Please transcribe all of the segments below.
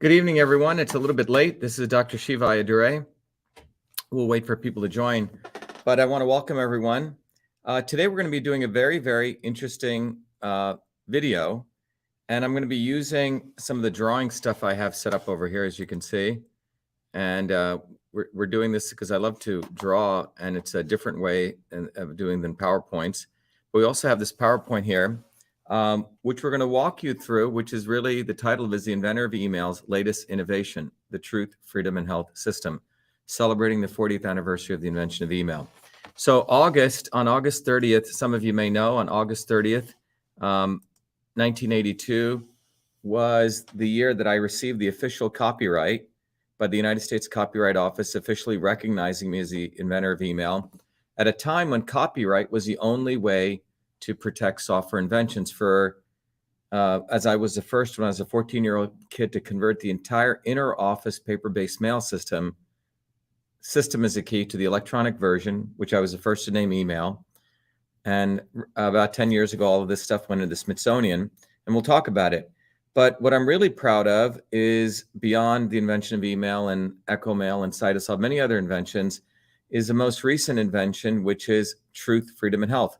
Good evening, everyone. It's a little bit late. This is Dr. Shiva Ayyadurai. We'll wait for people to join, but I want to welcome everyone. Today, we're going to be doing a very, very interesting video, and I'm going to be using some of the drawing stuff I have set up over here, as you can see. And we're doing this because I love to draw, and it's a different way of doing than PowerPoints. But we also have this PowerPoint here, which we're going to walk you through, which is really, the title is The Inventor of Email's Latest Innovation, the Truth, Freedom, and Health System, celebrating the 40th anniversary of the invention of email. So on August 30th, some of you may know, on August 30th, 1982 was the year that I received the official copyright by the United States Copyright Office, officially recognizing me as the inventor of email, at a time when copyright was the only way to protect software inventions. As I was the first, when I was a 14-year-old kid, to convert the entire inner office paper-based mail system is a key, to the electronic version, which I was the first to name email. And about 10 years ago, all of this stuff went into the Smithsonian, and we'll talk about it. But what I'm really proud of is, beyond the invention of email and Echo Mail and Cytosol, many other inventions, is the most recent invention, which is truth, freedom, and health.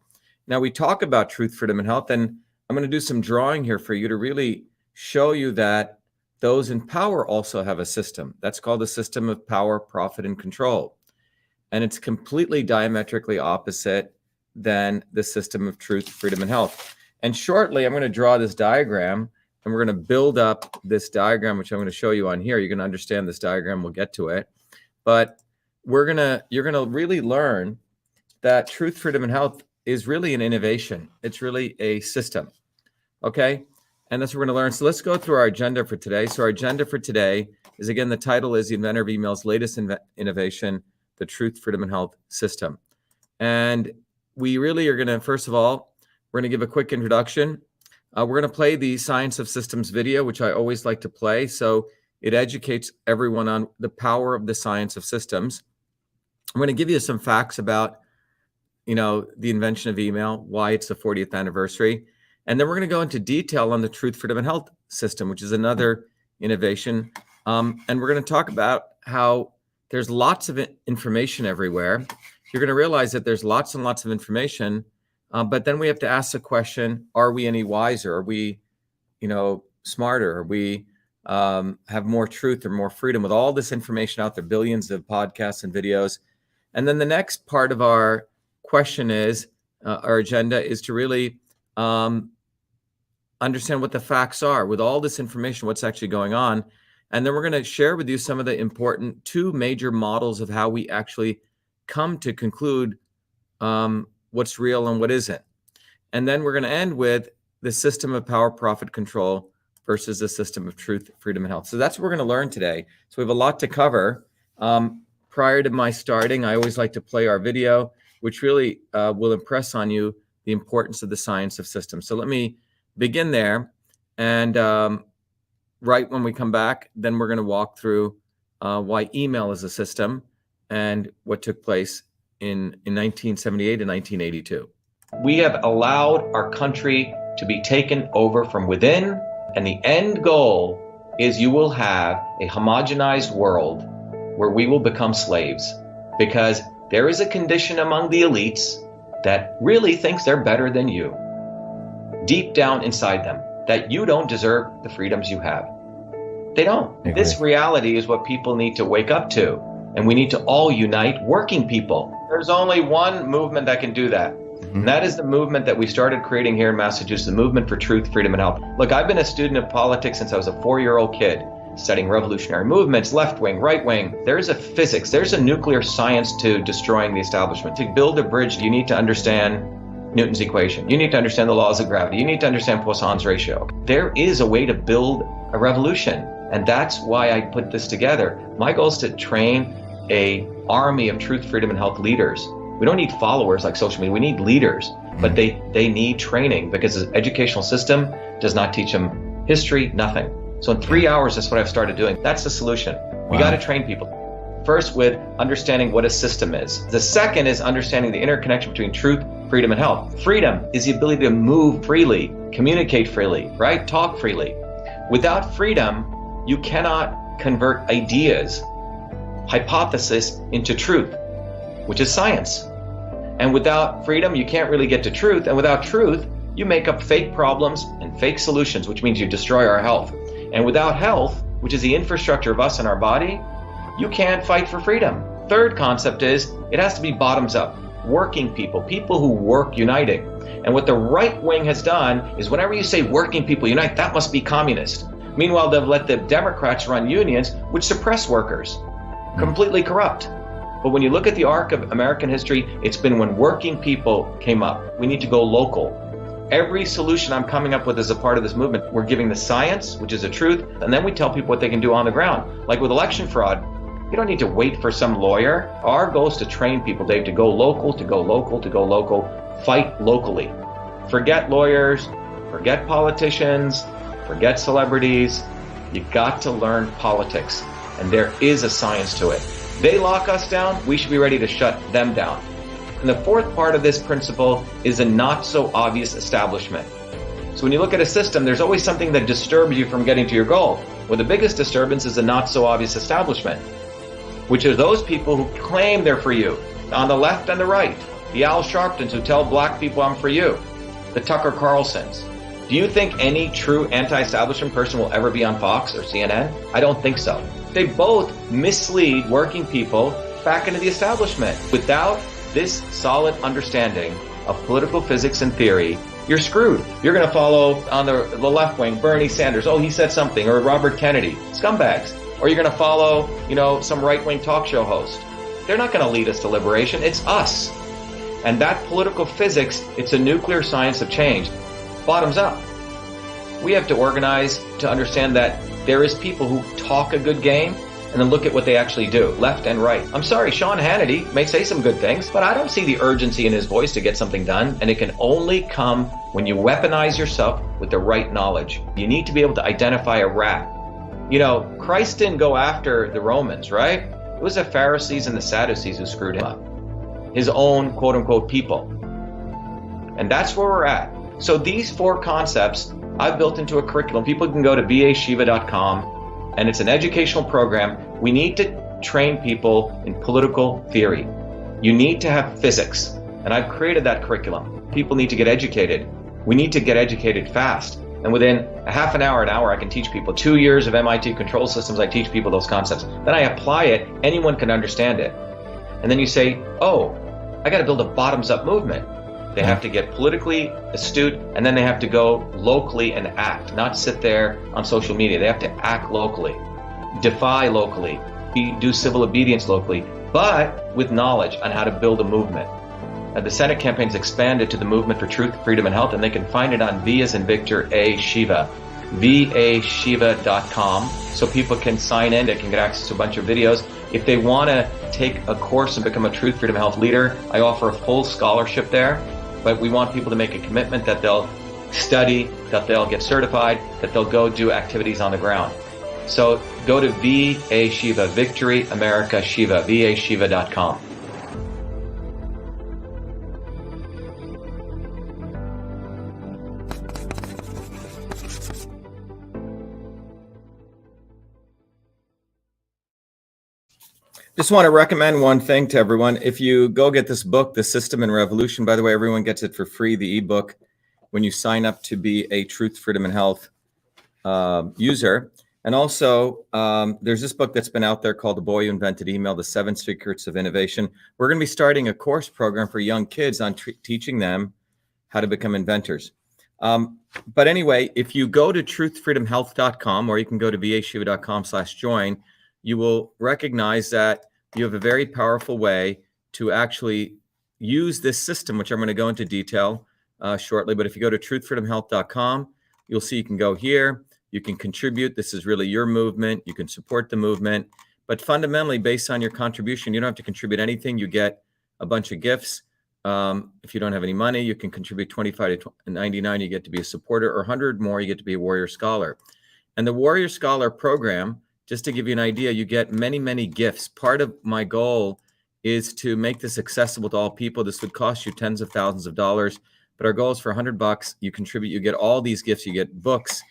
Now, we talk about truth, freedom, and health, and I'm going to do some drawing here for you to really show you that those in power also have a system. That's called the system of power, profit, and control. And it's completely diametrically opposite than the system of truth, freedom, and health. And shortly, I'm going to draw this diagram, and we're going to build up this diagram, which I'm going to show you on here. You're going to understand this diagram. We'll get to it. But you're going to really learn that truth, freedom, and health is really an innovation. It's really a system. Okay? And that's what we're going to learn. So let's go through our agenda for today. So our agenda for today is, again, the title is The Inventor of Email's Latest Innovation, the Truth, Freedom, and Health System. And we really are going to, first of all, we're going to give a quick introduction. We're going to play the Science of Systems video, which I always like to play. So it educates everyone on the power of the science of systems. I'm going to give you some facts about, the invention of email, why it's the 40th anniversary. And then we're going to go into detail on the truth, freedom, and health system, which is another innovation. And we're going to talk about how there's lots of information everywhere. You're going to realize that there's lots and lots of information, but then we have to ask the question, are we any wiser? Are we, smarter? Are we have more truth or more freedom with all this information out there, billions of podcasts and videos? And then the next part of our question is, our agenda is to really understand what the facts are with all this information, what's actually going on. And then we're going to share with you some of the important two major models of how we actually come to conclude what's real and what isn't. And then we're going to end with the system of power, profit, control versus the system of truth, freedom, and health. So that's what we're going to learn today. So we have a lot to cover. Prior to my starting, I always like to play our video, which really will impress on you the importance of the science of systems. So let me begin there. And right when we come back, then we're going to walk through why email is a system and what took place in 1978 and 1982. We have allowed our country to be taken over from within, and the end goal is you will have a homogenized world where we will become slaves, because there is a condition among the elites that really thinks they're better than you, deep down inside them, that you don't deserve the freedoms you have. They don't. This reality is what people need to wake up to, and we need to all unite, working people. There's only one movement that can do that, and that is the movement that we started creating here in Massachusetts, the movement for truth, freedom, and health. Look, I've been a student of politics since I was a 4-year-old kid, studying revolutionary movements, left wing, right wing. There's a physics, there's a nuclear science to destroying the establishment. To build a bridge, you need to understand Newton's equation. You need to understand the laws of gravity. You need to understand Poisson's ratio. There is a way to build a revolution, and that's why I put this together. My goal is to train an army of truth, freedom, and health leaders. We don't need followers like social media. We need leaders, but they need training, because the educational system does not teach them history, nothing. So in 3 hours, that's what I've started doing. That's the solution. We got to train people. First, with understanding what a system is. The second is understanding the interconnection between truth, freedom, and health. Freedom is the ability to move freely, communicate freely, right? Talk freely. Without freedom, You cannot convert ideas, hypothesis into truth, which is science. And without freedom, you can't really get to truth. And without truth, you make up fake problems and fake solutions, which means you destroy our health. And without health, which is the infrastructure of us and our body, you can't fight for freedom. Third concept is it has to be bottoms up. Working people, people who work uniting. And what the right wing has done is whenever you say working people unite, that must be communist. Meanwhile, they've let the Democrats run unions, which suppress workers. Completely corrupt. But when you look at the arc of American history, it's been when working people came up. We need to go local. Every solution I'm coming up with as a part of this movement, we're giving the science, which is the truth, and then we tell people what they can do on the ground. Like with election fraud, you don't need to wait for some lawyer. Our goal is to train people, Dave, to go local, to go local, to go local, fight locally. Forget lawyers, forget politicians, forget celebrities. You got to learn politics, and there is a science to it. They lock us down, we should be ready to shut them down. And the fourth part of this principle is a not so obvious establishment. So when you look at a system, there's always something that disturbs you from getting to your goal. Well, the biggest disturbance is a not so obvious establishment, which are those people who claim they're for you, on the left and the right. The Al Sharptons who tell black people I'm for you. The Tucker Carlsons. Do you think any true anti-establishment person will ever be on Fox or CNN? I don't think so. They both mislead working people back into the establishment. Without this solid understanding of political physics and theory, you're screwed. You're going to follow on the left wing, Bernie Sanders. Oh, he said something. Or Robert Kennedy. Scumbags. Or you're going to follow, some right-wing talk show host. They're not going to lead us to liberation. It's us. And that political physics, it's a nuclear science of change. Bottoms up. We have to organize to understand that there is people who talk a good game and then look at what they actually do, left and right. I'm sorry, Sean Hannity may say some good things, but I don't see the urgency in his voice to get something done, and it can only come when you weaponize yourself with the right knowledge. You need to be able to identify a rat. Christ didn't go after the Romans, right? It was the Pharisees and the Sadducees who screwed him up. His own quote-unquote people. And that's where we're at. So these four concepts I've built into a curriculum. People can go to vashiva.com, and it's an educational program. We need to train people in political theory. You need to have physics, and I've created that curriculum. People need to get educated. We need to get educated fast. And within a half an hour, I can teach people. 2 years of MIT control systems, I teach people those concepts. Then I apply it, anyone can understand it. And then you say, oh, I got to build a bottoms-up movement. They have to get politically astute, and then they have to go locally and act, not sit there on social media. They have to act locally, defy locally, do civil obedience locally, but with knowledge on how to build a movement. The Senate campaign's expanded to the Movement for Truth, Freedom, and Health, and they can find it on V as in Victor, A, Shiva, vashiva.com, so people can sign in. They can get access to a bunch of videos. If they want to take a course and become a Truth, Freedom, Health leader, I offer a full scholarship there. But we want people to make a commitment that they'll study, that they'll get certified, that they'll go do activities on the ground. So go to VA Shiva, Victory America Shiva, vashiva.com. Just want to recommend one thing to everyone. If you go get this book, The System and Revolution, by the way, everyone gets it for free, the ebook, when you sign up to be a Truth, Freedom, and Health user. And also, there's this book that's been out there called The Boy Who Invented Email, The 7 Secrets of Innovation. We're going to be starting a course program for young kids on teaching them how to become inventors. But anyway, if you go to truthfreedomhealth.com, or you can go to vashiva.com/join, you will recognize that you have a very powerful way to actually use this system, which I'm going to go into detail shortly. But if you go to truthfreedomhealth.com, you'll see you can go here. You can contribute. This is really your movement. You can support the movement. But fundamentally, based on your contribution, you don't have to contribute anything. You get a bunch of gifts. If you don't have any money, you can contribute $25 to $99. You get to be a supporter, or $100 more, you get to be a Warrior Scholar. And the Warrior Scholar program, just to give you an idea, you get many, many gifts. Part of my goal is to make this accessible to all people. This would cost you tens of thousands of dollars, but our goal is for $100. You contribute, you get all these gifts. You get books,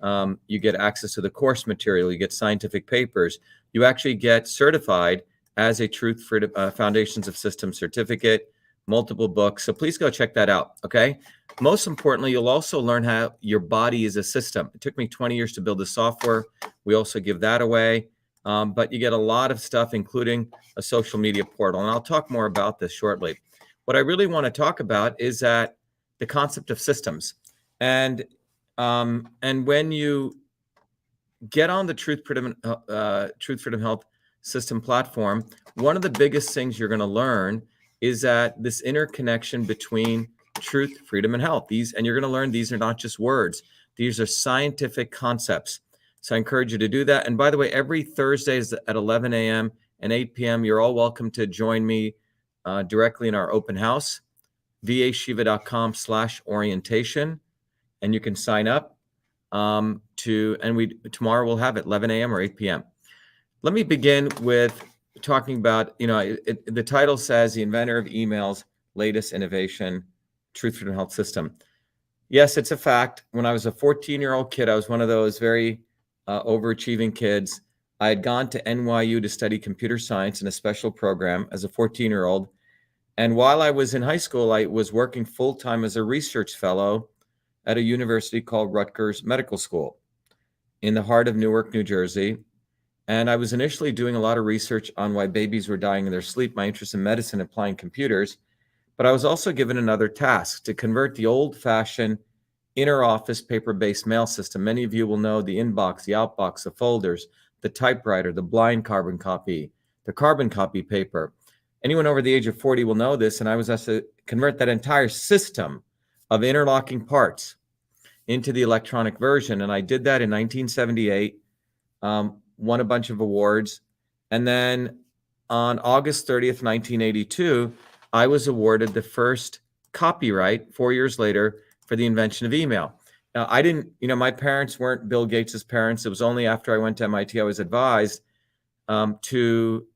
You get access to the course material. You get scientific papers. You actually get certified as a Truth Freedom Foundations of Systems certificate, multiple books. So please go check that out, okay? Most importantly, you'll also learn how your body is a system. It took me 20 years to build the software. We also give that away. But you get a lot of stuff, including a social media portal. And I'll talk more about this shortly. What I really want to talk about is that the concept of systems. And when you get on the Truth Freedom Health System platform, one of the biggest things you're going to learn is that this interconnection between truth, freedom, and health. And you're going to learn these are not just words. These are scientific concepts. So I encourage you to do that. And by the way, every Thursday is at 11 a.m. and 8 p.m. You're all welcome to join me directly in our open house, vashiva.com/orientation. And you can sign up tomorrow we'll have it 11 a.m. or 8 p.m. Let me begin with talking about, the title says the inventor of email's latest innovation, Truth Freedom Health System. Yes, it's a fact. When I was a 14-year-old kid, I was one of those very overachieving kids. I had gone to NYU to study computer science in a special program as a 14-year-old. And while I was in high school, I was working full-time as a research fellow at a university called Rutgers Medical School in the heart of Newark, New Jersey. And I was initially doing a lot of research on why babies were dying in their sleep, my interest in medicine, applying computers. But I was also given another task to convert the old-fashioned inter-office paper-based mail system. Many of you will know the inbox, the outbox, the folders, the typewriter, the blind carbon copy, the carbon copy paper. Anyone over the age of 40 will know this, and I was asked to convert that entire system of interlocking parts into the electronic version. And I did that in 1978, won a bunch of awards. And then on August 30th, 1982, I was awarded the first copyright 4 years later for the invention of email. Now, I didn't, my parents weren't Bill Gates's parents. It was only after I went to MIT I was advised to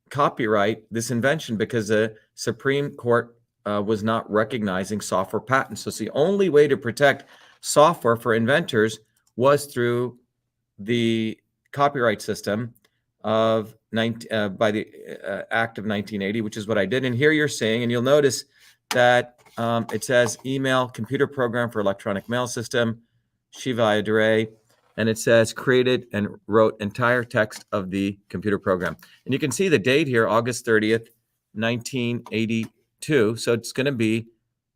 copyright this invention because the Supreme Court was not recognizing software patents. So it's the only way to protect software for inventors was through the copyright system of by the Act of 1980, which is what I did. And here you're seeing, and you'll notice that it says email computer program for electronic mail system, Shiva Ayyadurai, and it says created and wrote entire text of the computer program. And you can see the date here, August 30th, 1982. So it's going to be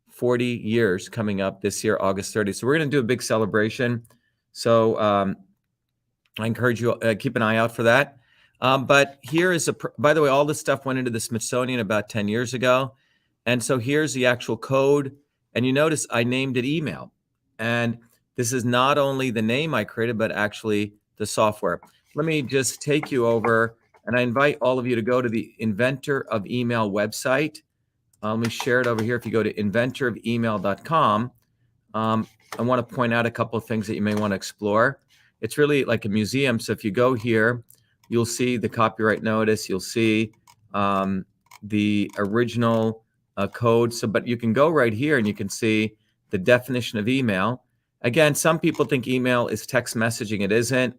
40 years coming up this year, August 30th. So we're going to do a big celebration. So I encourage you keep an eye out for that. But here is by the way, all this stuff went into the Smithsonian about 10 years ago. And so here's the actual code. And you notice I named it email. And this is not only the name I created, but actually the software. Let me just take you over, and I invite all of you to go to the Inventor of Email website. Let me share it over here. If you go to inventorofemail.com, I want to point out a couple of things that you may want to explore. It's really like a museum. So if you go here, you'll see the copyright notice. You'll see the original code. But you can go right here and you can see the definition of email. Again, some people think email is text messaging. It isn't.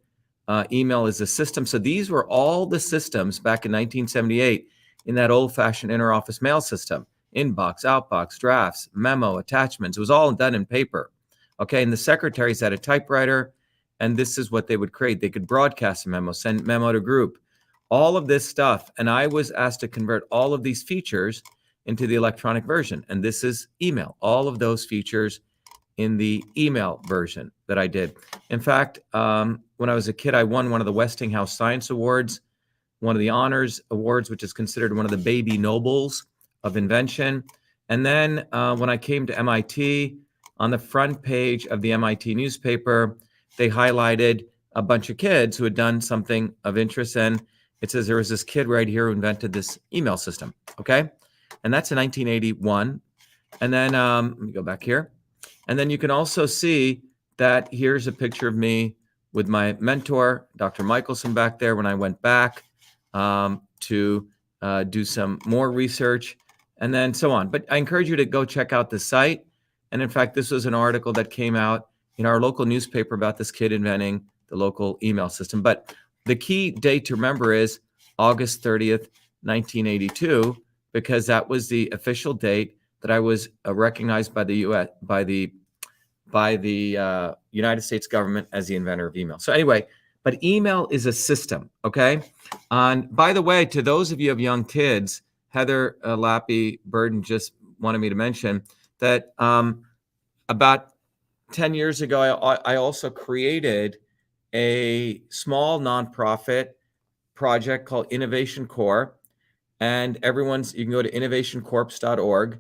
Email is a system. So these were all the systems back in 1978 in that old-fashioned inter-office mail system. Inbox, outbox, drafts, memo, attachments. It was all done in paper. Okay, and the secretaries had a typewriter, and this is what they would create. They could broadcast a memo, send memo to group, all of this stuff. And I was asked to convert all of these features into the electronic version. And this is email, all of those features in the email version that I did. In fact, when I was a kid, I won one of the Westinghouse Science Awards, one of the honors awards, which is considered one of the baby nobles of invention. And then when I came to MIT, on the front page of the MIT newspaper, they highlighted a bunch of kids who had done something of interest. And it says there was this kid right here who invented this email system. Okay. And that's in 1981. And then let me go back here. And then you can also see that here's a picture of me with my mentor, Dr. Michelson, back there when I went back to do some more research and then so on. But I encourage you to go check out the site. And in fact, this was an article that came out in our local newspaper about this kid inventing the local email system. But the key date to remember is August 30th, 1982, because that was the official date that I was recognized by the U.S. by the United States government as the inventor of email. So anyway, but email is a system, okay? And by the way, to those of you who have young kids, Heather Lappy Burden just wanted me to mention that about 10 years ago, I also created a small nonprofit project called Innovation Corps. And you can go to innovationcorps.org.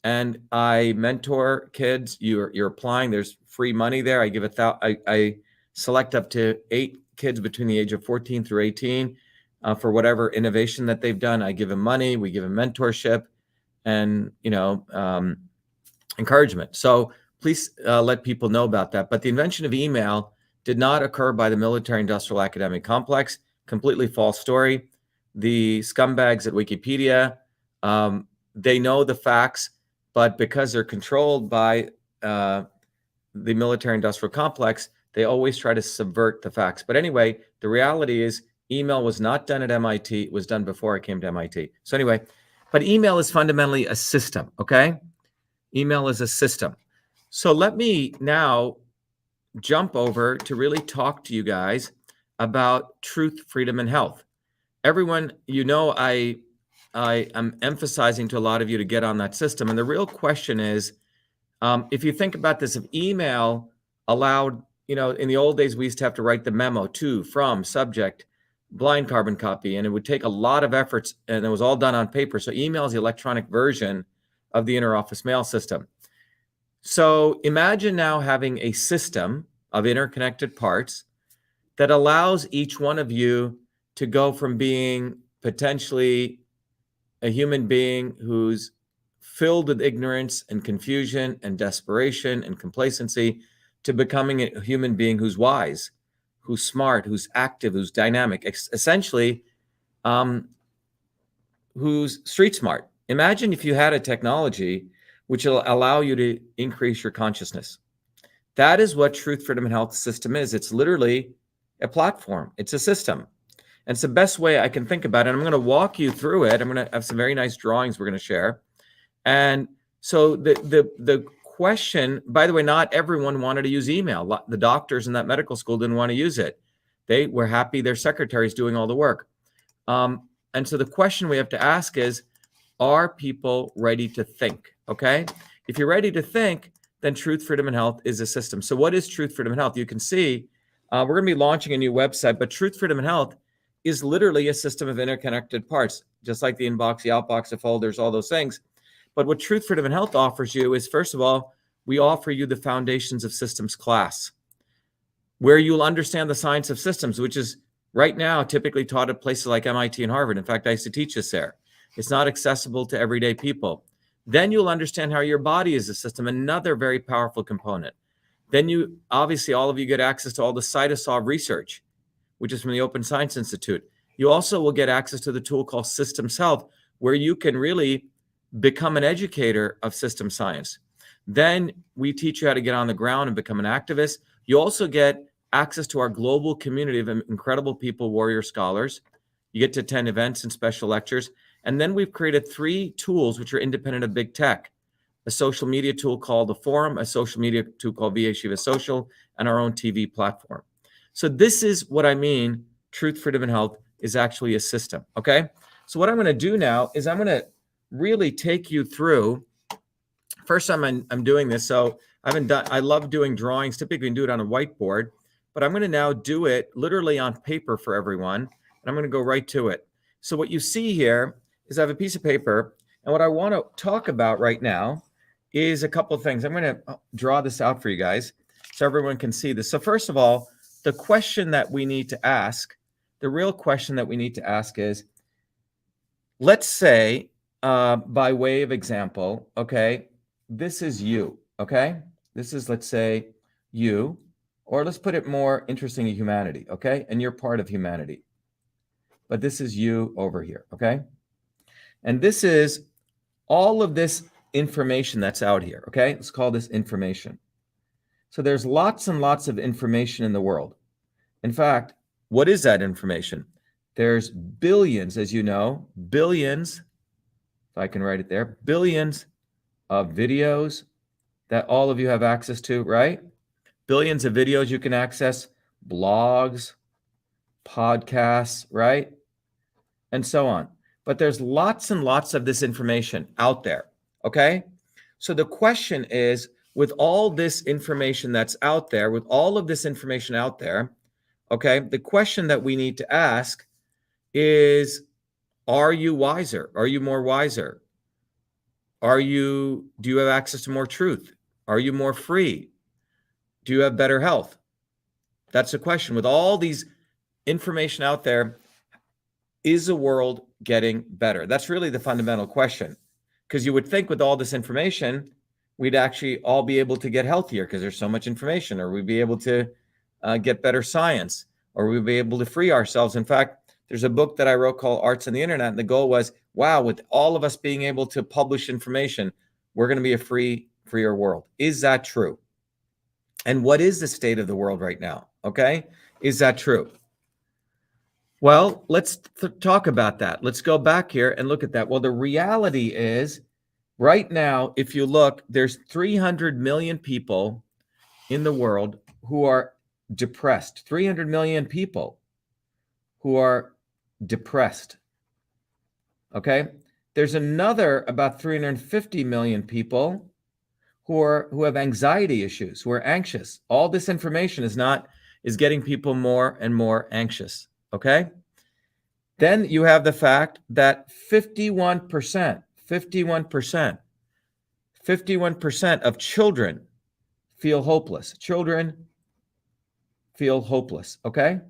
And I mentor kids. You're applying. There's free money there. I select up to 8 kids between the age of 14 through 18 for whatever innovation that they've done. I give them money. We give them mentorship and encouragement. So please let people know about that. But the invention of email did not occur by the military-industrial academic complex. Completely false story. The scumbags at Wikipedia, they know the facts, but because they're controlled by the military-industrial complex, they always try to subvert the facts. But anyway, the reality is email was not done at MIT. It was done before I came to MIT. So anyway, but email is fundamentally a system, okay? Email is a system. So let me now jump over to really talk to you guys about truth, freedom, and health. Everyone, I am emphasizing to a lot of you to get on that system. And the real question is, if you think about this, if email allowed, in the old days, we used to have to write the memo to, from, subject, blind carbon copy, and it would take a lot of efforts, and it was all done on paper. So email is the electronic version of the interoffice mail system. So imagine now having a system of interconnected parts that allows each one of you to go from being potentially a human being who's filled with ignorance and confusion and desperation and complacency to becoming a human being who's wise, who's smart, who's active, who's dynamic, essentially, who's street smart. Imagine if you had a technology which will allow you to increase your consciousness. That is what Truth, Freedom, and Health system is. It's literally a platform. It's a system. And it's the best way I can think about it. I'm going to walk you through it. I'm going to have some very nice drawings we're going to share. And so the question, by the way, not everyone wanted to use email. The doctors in that medical school didn't want to use it. They were happy their secretary's doing all the work. And so the question we have to ask is, are people ready to think? Okay. If you're ready to think, then Truth, Freedom, and Health is a system. So what is Truth, Freedom, and Health? You can see we're going to be launching a new website, but Truth, Freedom, and Health is literally a system of interconnected parts, just like the inbox, the outbox, the folders, all those things. But what Truth, Freedom, and Health offers you is, first of all, we offer you the Foundations of Systems class, where you'll understand the science of systems, which is right now typically taught at places like MIT and Harvard. In fact, I used to teach this there. It's not accessible to everyday people. Then you'll understand how your body is a system, another very powerful component. Then you, obviously, all of you get access to all the cytosolve research, which is from the Open Science Institute. You also will get access to the tool called Systems Health, where you can really become an educator of system science. Then we teach you how to get on the ground and become an activist. You also get access to our global community of incredible people, warrior scholars. You get to attend events and special lectures. And then we've created 3 tools which are independent of big tech: a social media tool called The Forum, a social media tool called VA Shiva Social, and our own TV platform. So this is what I mean. Truth, Freedom, and Health is actually a system. Okay. So what I'm going to do now is I'm going to really take you through. First time I'm doing this, so I love doing drawings. Typically, you can do it on a whiteboard, but I'm going to now do it literally on paper for everyone, and I'm going to go right to it. So what you see here is I have a piece of paper, and what I want to talk about right now is a couple of things. I'm going to draw this out for you guys so everyone can see this. So first of all, the question that we need to ask, the real question that we need to ask is, let's say, by way of example, okay, this is you, okay? This is, let's say, you, or let's put it more interestingly, humanity, okay? And you're part of humanity. But this is you over here, okay? And this is all of this information that's out here, okay? Let's call this information. So there's lots and lots of information in the world. In fact, what is that information? There's billions, as you know, billions, if I can write it there, billions of videos that all of you have access to, right? Billions of videos you can access, blogs, podcasts, right? And so on. But there's lots and lots of this information out there, okay? So the question is, with all this information that's out there, with all of this information out there, okay, the question that we need to ask is, are you wiser? Are you more wiser? Do you have access to more truth? Are you more free? Do you have better health? That's the question. With all these information out there, is the world getting better? That's really the fundamental question. Because you would think with all this information, we'd actually all be able to get healthier because there's so much information, or we'd be able to get better science, or we'd be able to free ourselves. In fact, there's a book that I wrote called Arts and the Internet, and the goal was, wow, with all of us being able to publish information, we're going to be a freer world. Is that true? And what is the state of the world right now? Okay, is that true? Well, let's talk about that. Let's go back here and look at that. Well, the reality is, right now, if you look, there's 300 million people in the world who are depressed. 300 million people who are depressed. Okay? There's another about 350 million people who have anxiety issues, who are anxious. All this information is getting people more and more anxious. Okay? Then you have the fact that 51% of children feel hopeless. Children feel hopeless, okay?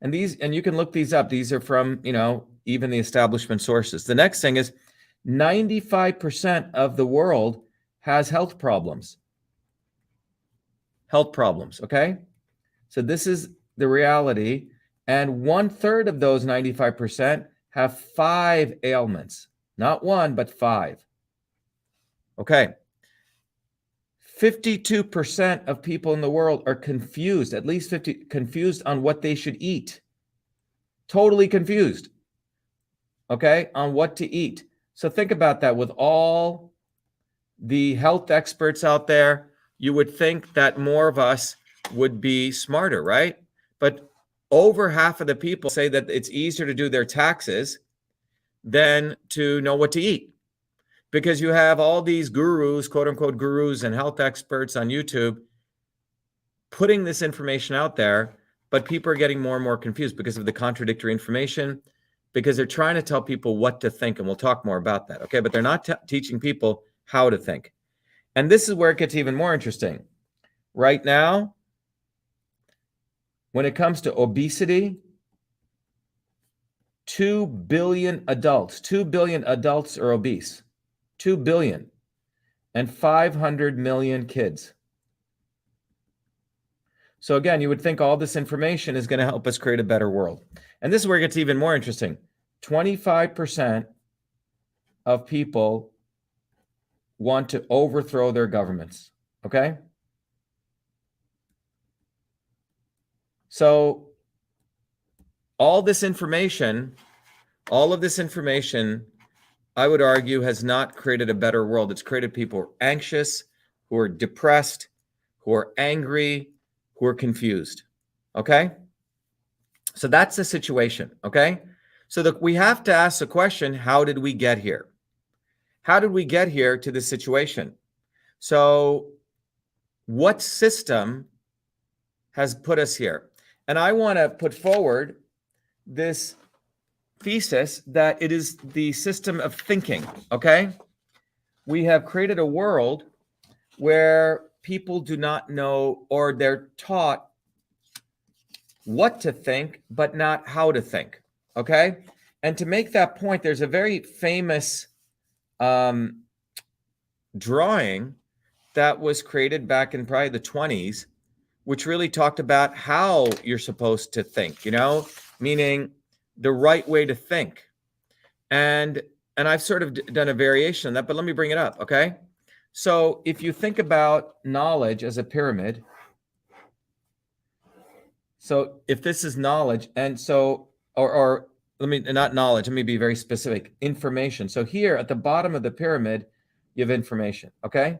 And you can look these up. These are from, even the establishment sources. The next thing is 95% of the world has health problems. Health problems, okay? So this is the reality. And 1/3 of those 95% have 5 ailments. Not 1, but 5. Okay. 52% of people in the world are confused, at least 50, confused on what they should eat. Totally confused, okay, on what to eat. So think about that. With all the health experts out there, you would think that more of us would be smarter, right? But over half of the people say that it's easier to do their taxes than to know what to eat. Because you have all these gurus, quote unquote gurus and health experts on YouTube putting this information out there, but people are getting more and more confused because of the contradictory information, because they're trying to tell people what to think, and we'll talk more about that, okay? But they're not teaching people how to think. And this is where it gets even more interesting. Right now, when it comes to obesity, 2 billion adults are obese. 2 billion, and 500 million kids. So again, you would think all this information is going to help us create a better world. And this is where it gets even more interesting. 25% of people want to overthrow their governments, okay? So all of this information, I would argue, has not created a better world. It's created people who are anxious, who are depressed, who are angry, who are confused, okay? So that's the situation, okay? So we have to ask the question, how did we get here? How did we get here to this situation? So what system has put us here? And I want to put forward this thesis that it is the system of thinking, okay? We have created a world where people do not know, or they're taught what to think, but not how to think, okay? And to make that point, there's a very famous drawing that was created back in probably the 20s, which really talked about how you're supposed to think, meaning the right way to think. And I've sort of done a variation on that, but let me bring it up, okay? So if you think about knowledge as a pyramid, so if this is knowledge, and so, or let me, not knowledge, let me be very specific, information. So here at the bottom of the pyramid, you have information, okay?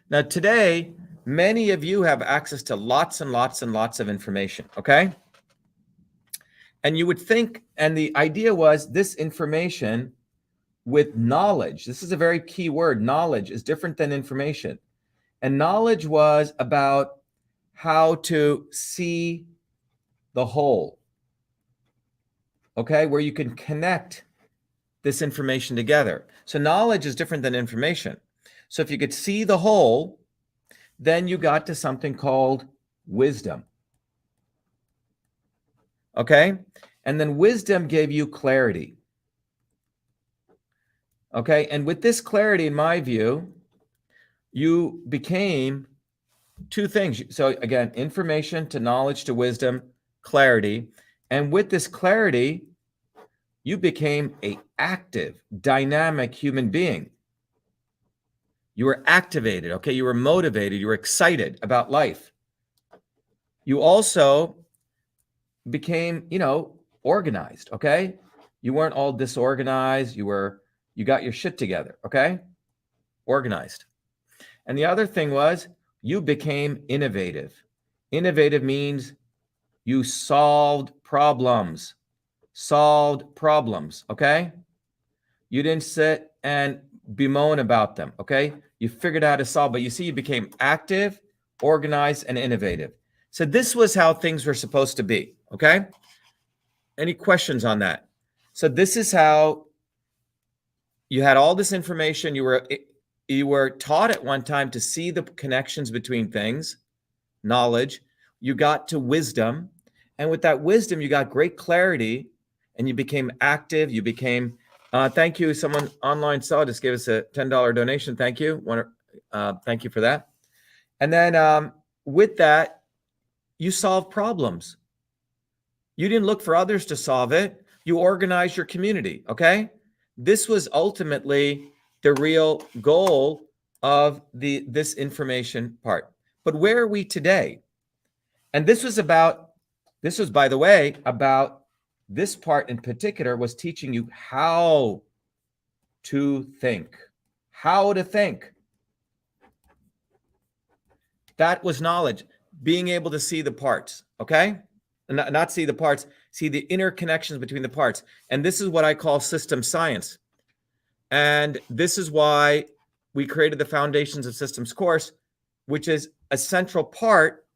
Now today, many of you have access to lots and lots and lots of information, okay? And you would think, and the idea was this information with knowledge, this is a very key word, knowledge is different than information. And knowledge was about how to see the whole, okay, where you can connect this information together. So knowledge is different than information. So if you could see the whole, then you got to something called wisdom, okay? And then wisdom gave you clarity, okay? And with this clarity, in my view, you became two things. So again, information to knowledge to wisdom, clarity. And with this clarity, you became an active, dynamic human being. You were activated, okay? You were motivated. You were excited about life. You also became, organized, okay? You weren't all disorganized. You got your shit together, okay? Organized. And the other thing was you became innovative. Innovative means you solved problems, okay? You didn't sit and bemoan about them, okay? You figured out how to solve, but you see, you became active, organized, and innovative. So this was how things were supposed to be, okay? Any questions on that? So this is how you had all this information. You were taught at one time to see the connections between things, knowledge. You got to wisdom. And with that wisdom, you got great clarity and you became active. You became, thank you. Someone online saw just gave us a $10 donation. Thank you. Thank you for that. And then with that, you solve problems. You didn't look for others to solve it. You organized your community, okay? This was ultimately the real goal of this information part. But where are we today? And this was, by the way, about this part in particular was teaching you how to think. How to think. That was knowledge, being able to see the parts, okay? Not see the parts, see the interconnections between the parts. And this is what I call system science. And this is why we created the Foundations of Systems course, which is a central part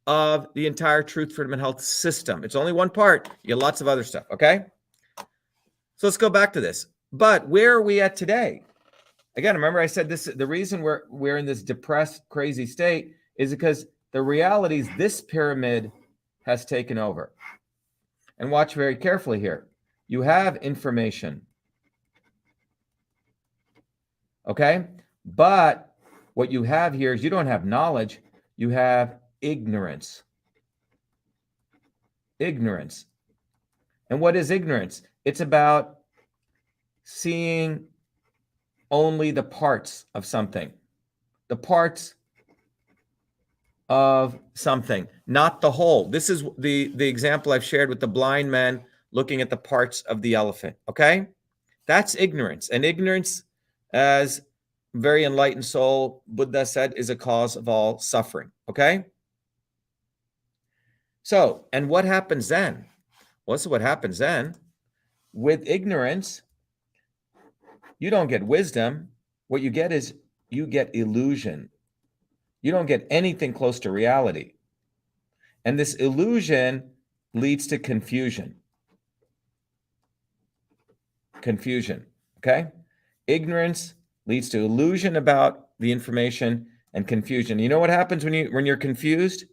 of the entire Truth, Freedom, and Health system. It's only one part. You get lots of other stuff, okay? So let's go back to this. But where are we at today? Again, remember I said this, the reason we're in this depressed, crazy state is because the reality is this pyramid has taken over. And watch very carefully here. You have information, okay? But what you have here is you don't have knowledge, you have ignorance. Ignorance. And what is ignorance? It's about seeing only the parts of something. The parts of something, not the whole. This is the example I've shared with the blind man looking at the parts of the elephant, okay? That's ignorance. And ignorance, as very enlightened soul Buddha said, is a cause of all suffering, okay? So, and what happens then? Well, this is what happens then. With ignorance, you don't get wisdom. What you get is you get illusion. You don't get anything close to reality. And this illusion leads to confusion. Confusion, okay? Ignorance leads to illusion about the information and confusion. You know what happens when you're confused?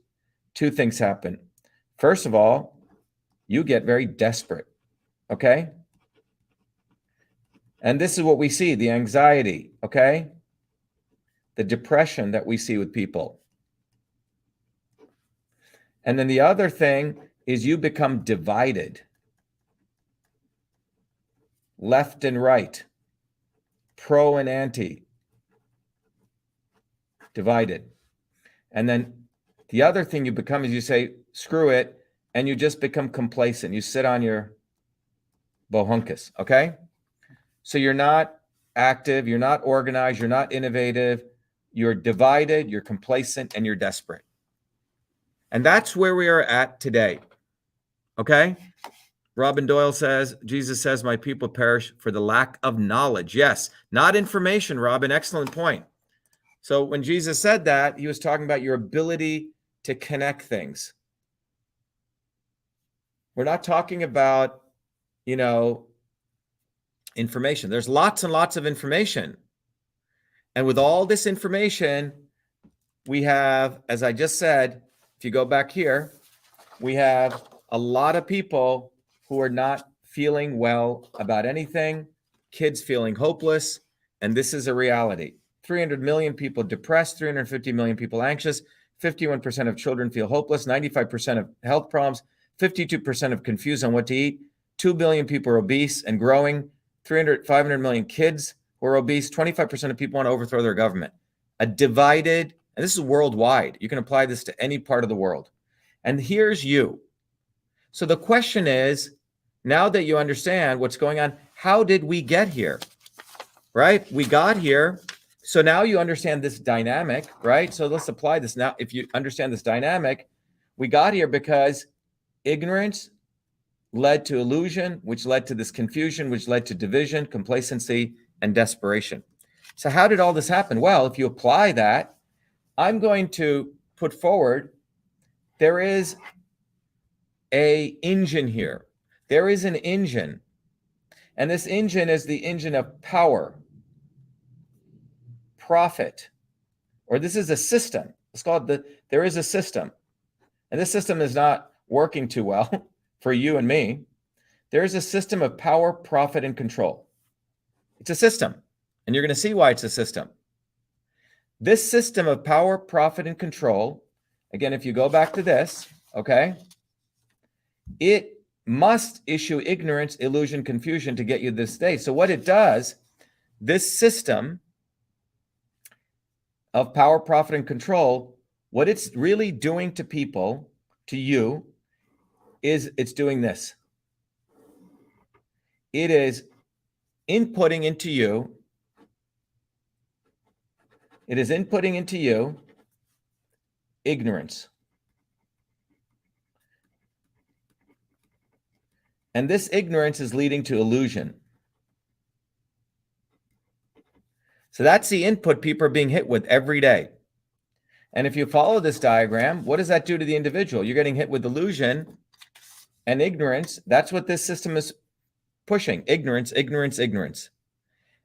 Two things happen. First of all, you get very desperate, okay? And this is what we see, the anxiety, okay? The depression that we see with people. And then the other thing is you become divided. Left and right, pro and anti. divided. And then the other thing you become is you say, screw it, and you just become complacent. You sit on your bohunkus, okay? So you're not active, you're not organized, you're not innovative, you're divided, you're complacent, and you're desperate. And that's where we are at today, okay? Robin Doyle says, Jesus says, my people perish for the lack of knowledge. Yes, not information, Robin, excellent point. So when Jesus said that, he was talking about your ability to connect things. We're not talking about, information. There's lots and lots of information. And with all this information, we have, as I just said, if you go back here, we have a lot of people who are not feeling well about anything, kids feeling hopeless, and this is a reality. 300 million people depressed, 350 million people anxious, 51% of children feel hopeless, 95% of health problems, 52% of confused on what to eat, 2 billion people are obese and growing, 500 million kids who are obese, 25% of people want to overthrow their government. A divided, and this is worldwide. You can apply this to any part of the world. And here's you. So the question is, now that you understand what's going on, how did we get here? Right? We got here. So now you understand this dynamic, right? So let's apply this now. If you understand this dynamic, we got here because ignorance led to illusion, which led to this confusion, which led to division, complacency, and desperation. So how did all this happen? Well, if you apply that, I'm going to put forward, there is an engine here. There is an engine. And this engine is the engine of power, profit, or this is a system. It's called there is a system. And this system is not working too well for you and me. There is a system of power, profit, and control. It's a system. And you're going to see why it's a system. This system of power, profit, and control, again, if you go back to this, okay, it must issue ignorance, illusion, confusion to get you this state. So what it does, this system of power, profit, and control, what it's really doing to people, to you, is it's doing this. It is inputting into you. It is inputting into you ignorance. And this ignorance is leading to illusion. So that's the input people are being hit with every day. And if you follow this diagram, what does that do to the individual? You're getting hit with illusion and ignorance. That's what this system is pushing. Ignorance, ignorance, ignorance.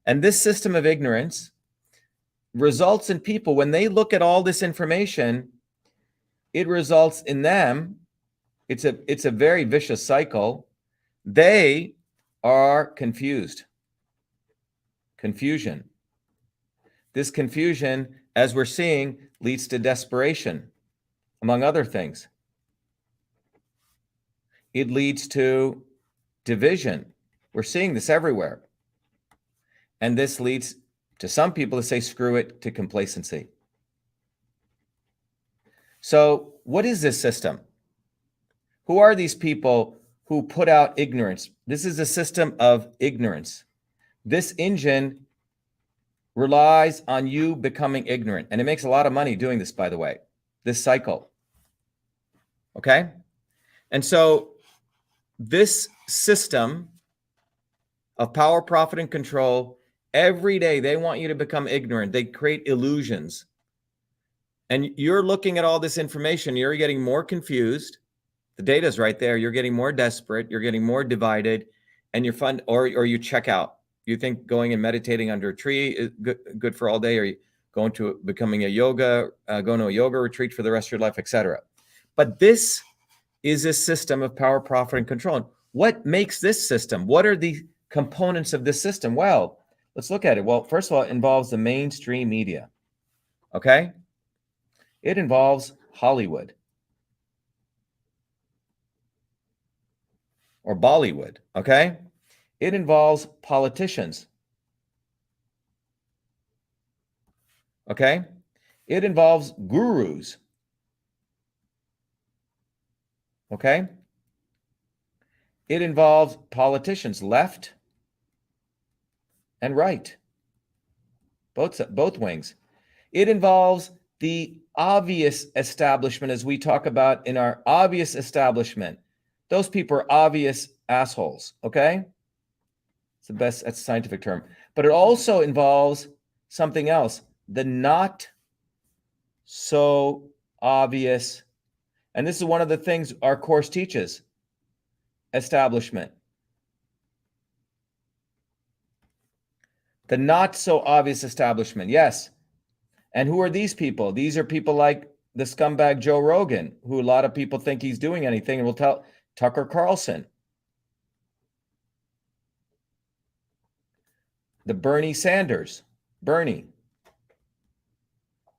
And this system of ignorance results in people, when they look at all this information, it results in them, it's a very vicious cycle. They are confused. Confusion. This confusion, as we're seeing, leads to desperation, among other things. It leads to division. We're seeing this everywhere. And this leads to some people to say, screw it, to complacency. So what is this system? Who are these people who put out ignorance? This is a system of ignorance. This engine relies on you becoming ignorant. And it makes a lot of money doing this, by the way, this cycle. Okay? And so this system of power, profit, and control, every day they want you to become ignorant. They create illusions. And you're looking at all this information, you're getting more confused. The data's right there. You're getting more desperate. You're getting more divided, and you're fun, or you check out. You think going and meditating under a tree is good for all day, or you going to becoming going to a yoga retreat for the rest of your life, etc. But this is a system of power, profit, and control. And what makes this system? What are the components of this system? Well, let's look at it. Well, first of all, it involves the mainstream media. Okay? It involves Hollywood. Or Bollywood, okay? It involves politicians, okay? It involves gurus. Okay? It involves politicians, left and right, both wings. It involves the obvious establishment, as we talk about in our obvious establishment. Those people are obvious assholes, okay? It's the best, that's a scientific term. But it also involves something else, the not so obvious. And this is one of the things our course teaches, establishment. The not so obvious establishment, yes. And who are these people? These are people like the scumbag Joe Rogan, who a lot of people think he's doing anything, and will tell Tucker Carlson. The Bernie Sanders, Bernie.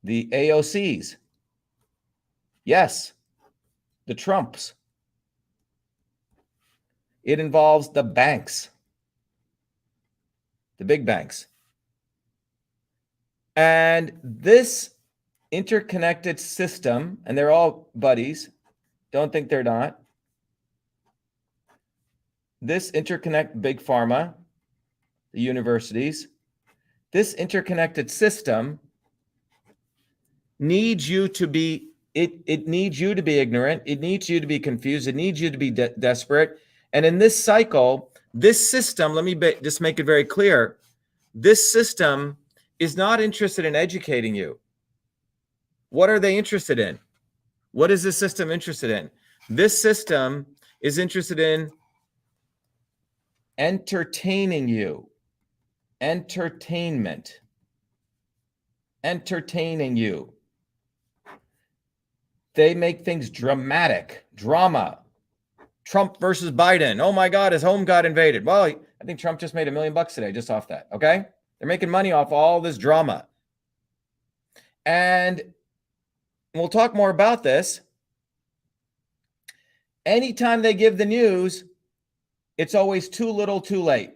The AOCs. Yes. The Trumps. It involves the banks. The big banks. And this interconnected system, and they're all buddies, don't think they're not. This big pharma, the universities, this interconnected system needs you to be, it needs you to be ignorant. It needs you to be confused. It needs you to be desperate. And in this cycle, this system, let me just make it very clear, this system is not interested in educating you. What are they interested in? What is this system interested in? This system is interested in entertaining you. Entertainment. Entertaining you. They make things dramatic. Drama. Trump versus Biden. Oh my God, his home got invaded. Well, I think Trump just made $1 million today just off that, okay? They're making money off all this drama. And we'll talk more about this. Anytime they give the news, it's always too little, too late.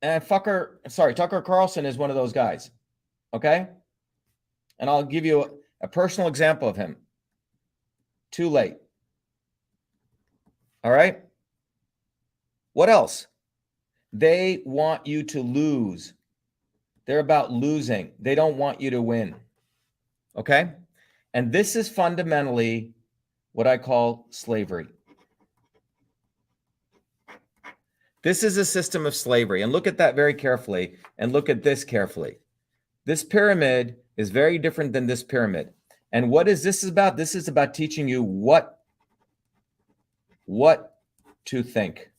And Tucker Carlson is one of those guys, okay? And I'll give you a personal example of him. Too late. All right? What else? They want you to lose. They're about losing. They don't want you to win. Okay? And this is fundamentally what I call slavery. This is a system of slavery. And look at that very carefully, and look at this carefully. This pyramid is very different than this pyramid. And what is this about? This is about teaching you what to think.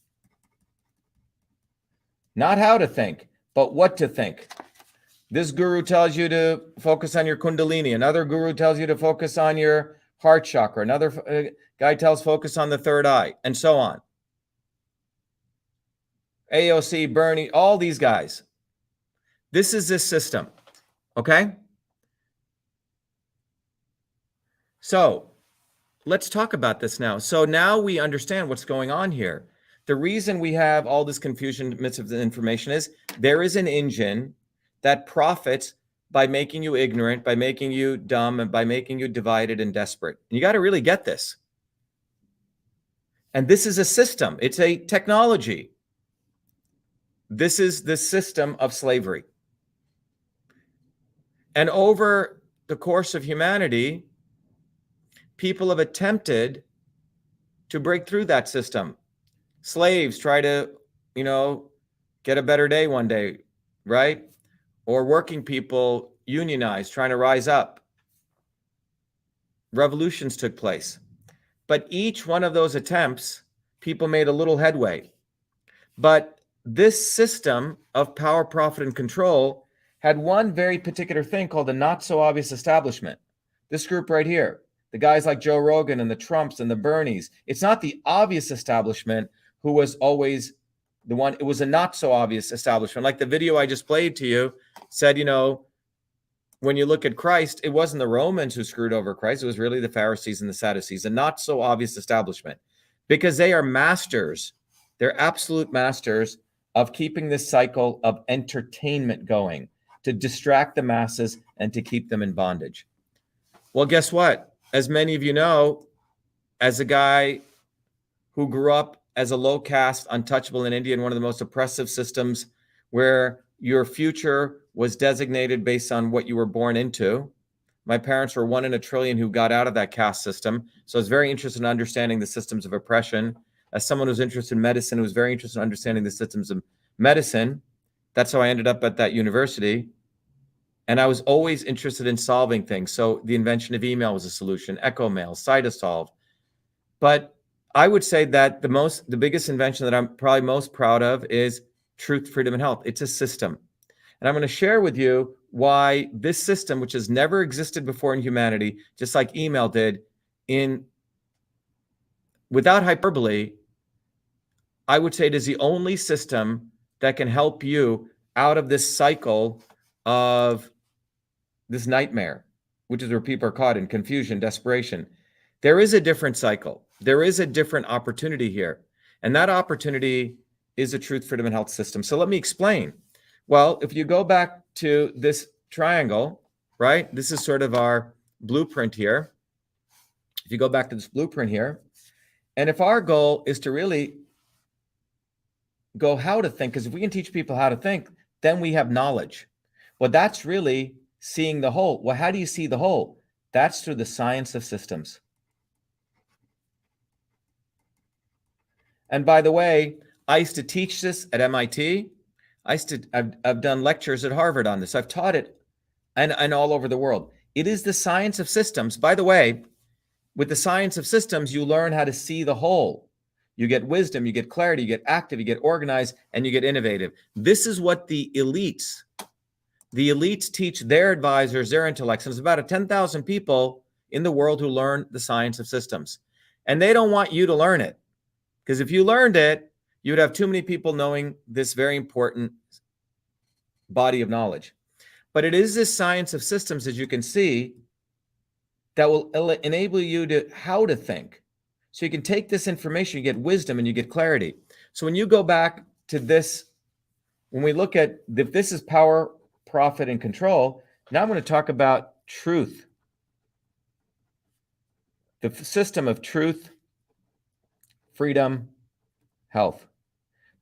Not how to think, but what to think. This guru tells you to focus on your kundalini. Another guru tells you to focus on your heart chakra. Another guy tells focus on the third eye, and so on. AOC, Bernie, all these guys. This is this system, okay? So let's talk about this now. So now we understand what's going on here. The reason we have all this confusion amidst of the information is there is an engine that profits by making you ignorant, by making you dumb, and by making you divided and desperate. And you got to really get this. And this is a system. It's a technology. This is the system of slavery. And over the course of humanity, people have attempted to break through that system. Slaves try to, get a better day one day, right? Or working people unionize, trying to rise up. Revolutions took place. But each one of those attempts, people made a little headway. But this system of power, profit, and control had one very particular thing called the not so obvious establishment. This group right here, the guys like Joe Rogan and the Trumps and the Bernies, it's not the obvious establishment who was always the one, it was a not so obvious establishment. Like the video I just played to you said, when you look at Christ, it wasn't the Romans who screwed over Christ. It was really the Pharisees and the Sadducees, a not so obvious establishment, because they are masters. They're absolute masters of keeping this cycle of entertainment going to distract the masses and to keep them in bondage. Well, guess what? As many of you know, as a guy who grew up as a low caste, untouchable in India, in one of the most oppressive systems where your future was designated based on what you were born into. My parents were 1 in a trillion who got out of that caste system. So I was very interested in understanding the systems of oppression. As someone who's interested in medicine, who was very interested in understanding the systems of medicine, that's how I ended up at that university. And I was always interested in solving things. So the invention of email was a solution, Echo Mail, Cytosolve. But I would say that the biggest invention that I'm probably most proud of is truth, freedom, and health. It's a system. And I'm going to share with you why this system, which has never existed before in humanity, just like email did, without hyperbole, I would say it is the only system that can help you out of this cycle of this nightmare, which is where people are caught in confusion, desperation. There is a different cycle. There is a different opportunity here. And that opportunity is a truth, freedom, and health system. So let me explain. Well, if you go back to this triangle, right? This is sort of our blueprint here. If you go back to this blueprint here, and if our goal is to really go how to think, because if we can teach people how to think, then we have knowledge. Well, that's really seeing the whole. Well, how do you see the whole? That's through the science of systems. And by the way, I used to teach this at MIT. I've done lectures at Harvard on this. I've taught it and all over the world. It is the science of systems. By the way, with the science of systems, you learn how to see the whole. You get wisdom, you get clarity, you get active, you get organized, and you get innovative. This is what the elites teach their advisors, their intellects. And there's about 10,000 people in the world who learn the science of systems. And they don't want you to learn it. Because if you learned it, you would have too many people knowing this very important body of knowledge. But it is this science of systems, as you can see, that will enable you to how to think. So you can take this information, you get wisdom, and you get clarity. So when you go back to this, when we look at this is power, profit, and control, now I'm going to talk about truth. The system of truth, freedom, health.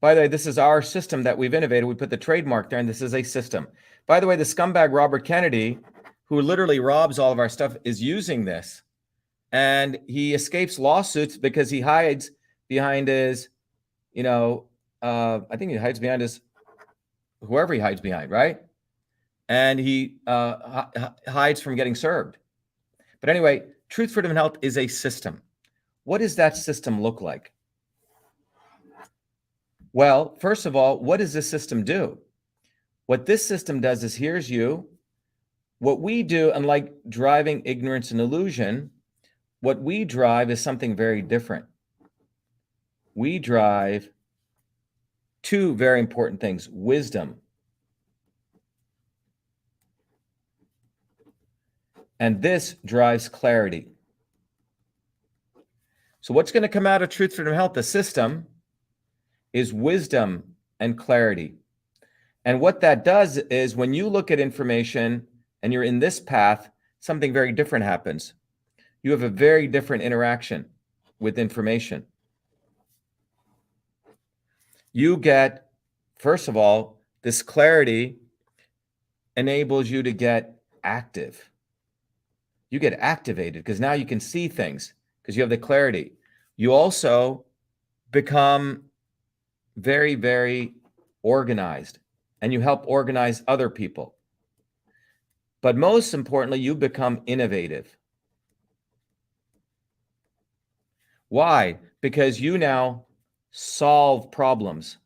By the way, this is our system that we've innovated. We put the trademark there, and this is a system. By the way, the scumbag Robert Kennedy, who literally robs all of our stuff, is using this. And he escapes lawsuits because he hides behind his, I think he hides behind his, whoever he hides behind, right? And he hides from getting served. But anyway, truth, freedom, and health is a system. What does that system look like? Well, first of all, what does this system do? What this system does is here's you. What we do, unlike driving ignorance and illusion, what we drive is something very different. We drive two very important things: wisdom and this drives clarity. So what's going to come out of Truth, Freedom, Health, the system, is wisdom and clarity. And what that does is when you look at information and you're in this path, something very different happens. You have a very different interaction with information. You get, first of all, this clarity enables you to get active. You get activated because now you can see things because you have the clarity. You also become very, very organized, and you help organize other people. But most importantly, you become innovative. Why? Because you now solve problems.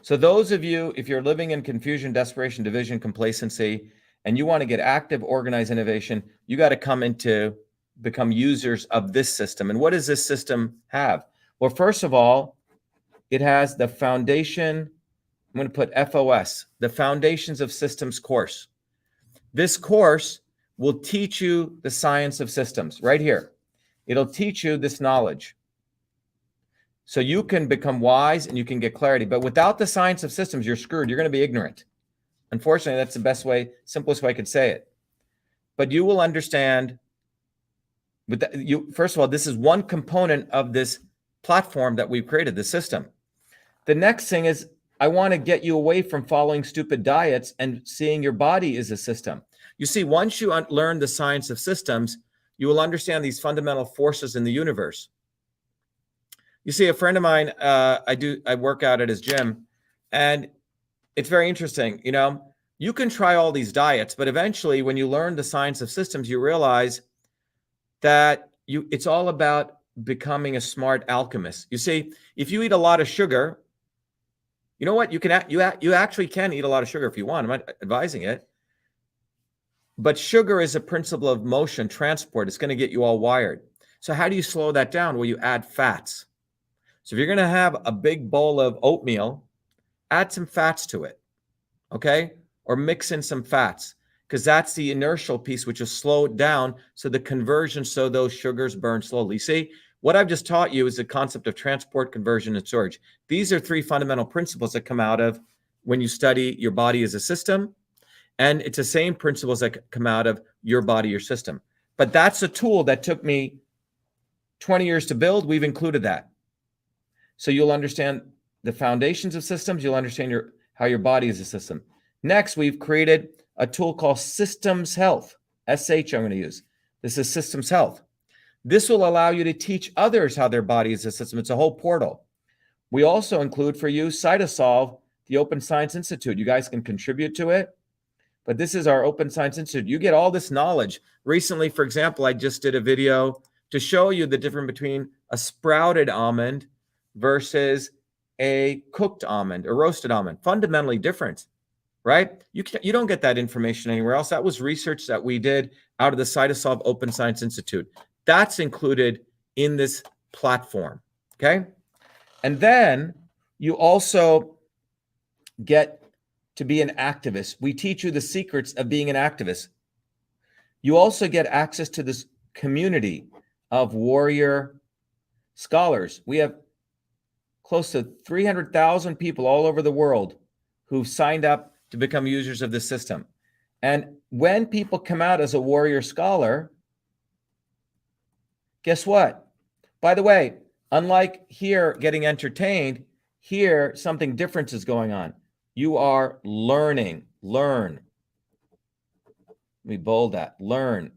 So those of you, if you're living in confusion, desperation, division, complacency, and you want to get active, organized innovation, you got to come into become users of this system. And what does this system have? Well, first of all, it has the foundation. I'm going to put FOS, the Foundations of Systems course. This course will teach you the science of systems right here. It'll teach you this knowledge. So you can become wise and you can get clarity. But without the science of systems, you're screwed. You're going to be ignorant. Unfortunately, that's the best way, simplest way I could say it. But you will understand, first of all, this is one component of this platform that we've created, the system. The next thing is I want to get you away from following stupid diets and seeing your body as a system. You see, once you learn the science of systems, you will understand these fundamental forces in the universe. You see, a friend of mine, I work out at his gym, and it's very interesting. You know, you can try all these diets, but eventually when you learn the science of systems, you realize that it's all about becoming a smart alchemist. You see, if you eat a lot of sugar, you know what? You actually can eat a lot of sugar if you want. I'm not advising it. But sugar is a principle of motion, transport. It's going to get you all wired. So how do you slow that down? Well, you add fats. So if you're going to have a big bowl of oatmeal, add some fats to it, okay? Or mix in some fats, because that's the inertial piece, which is slowed down, so the conversion, so those sugars burn slowly. See, what I've just taught you is the concept of transport, conversion, and storage. These are three fundamental principles that come out of when you study your body as a system, and it's the same principles that come out of your body, your system. But that's a tool that took me 20 years to build. We've included that. So you'll understand the foundations of systems. You'll understand how your body is a system. Next, we've created a tool called Systems Health. SH I'm going to use. This is Systems Health. This will allow you to teach others how their body is a system. It's a whole portal. We also include for you Cytosolve, the Open Science Institute. You guys can contribute to it, but this is our Open Science Institute. You get all this knowledge. Recently, for example, I just did a video to show you the difference between a sprouted almond versus a cooked almond, a roasted almond. Fundamentally different, right? You don't get that information anywhere else. That was research that we did out of the Cytosolve Open Science Institute. That's included in this platform, okay? And then you also get to be an activist. We teach you the secrets of being an activist. You also get access to this community of warrior scholars. We have close to 300,000 people all over the world who've signed up to become users of this system. And when people come out as a warrior scholar, guess what? By the way, unlike here getting entertained, here something different is going on. You are learning. Learn. Let me bold that. Learn.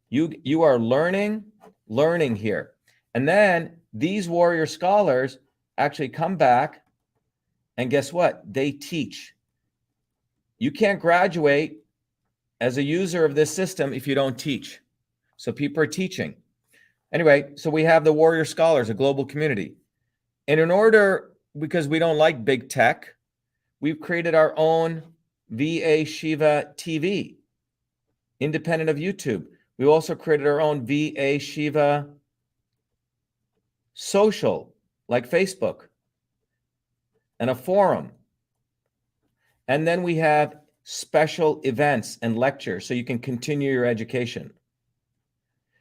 You are learning here. And then these warrior scholars actually come back, and guess what? They teach. You can't graduate as a user of this system if you don't teach. So people are teaching. Anyway, so we have the warrior scholars, a global community. And in order, because we don't like big tech, we've created our own VA Shiva TV, independent of YouTube. We also created our own VA Shiva social, like Facebook, and a forum. And then we have special events and lectures so you can continue your education.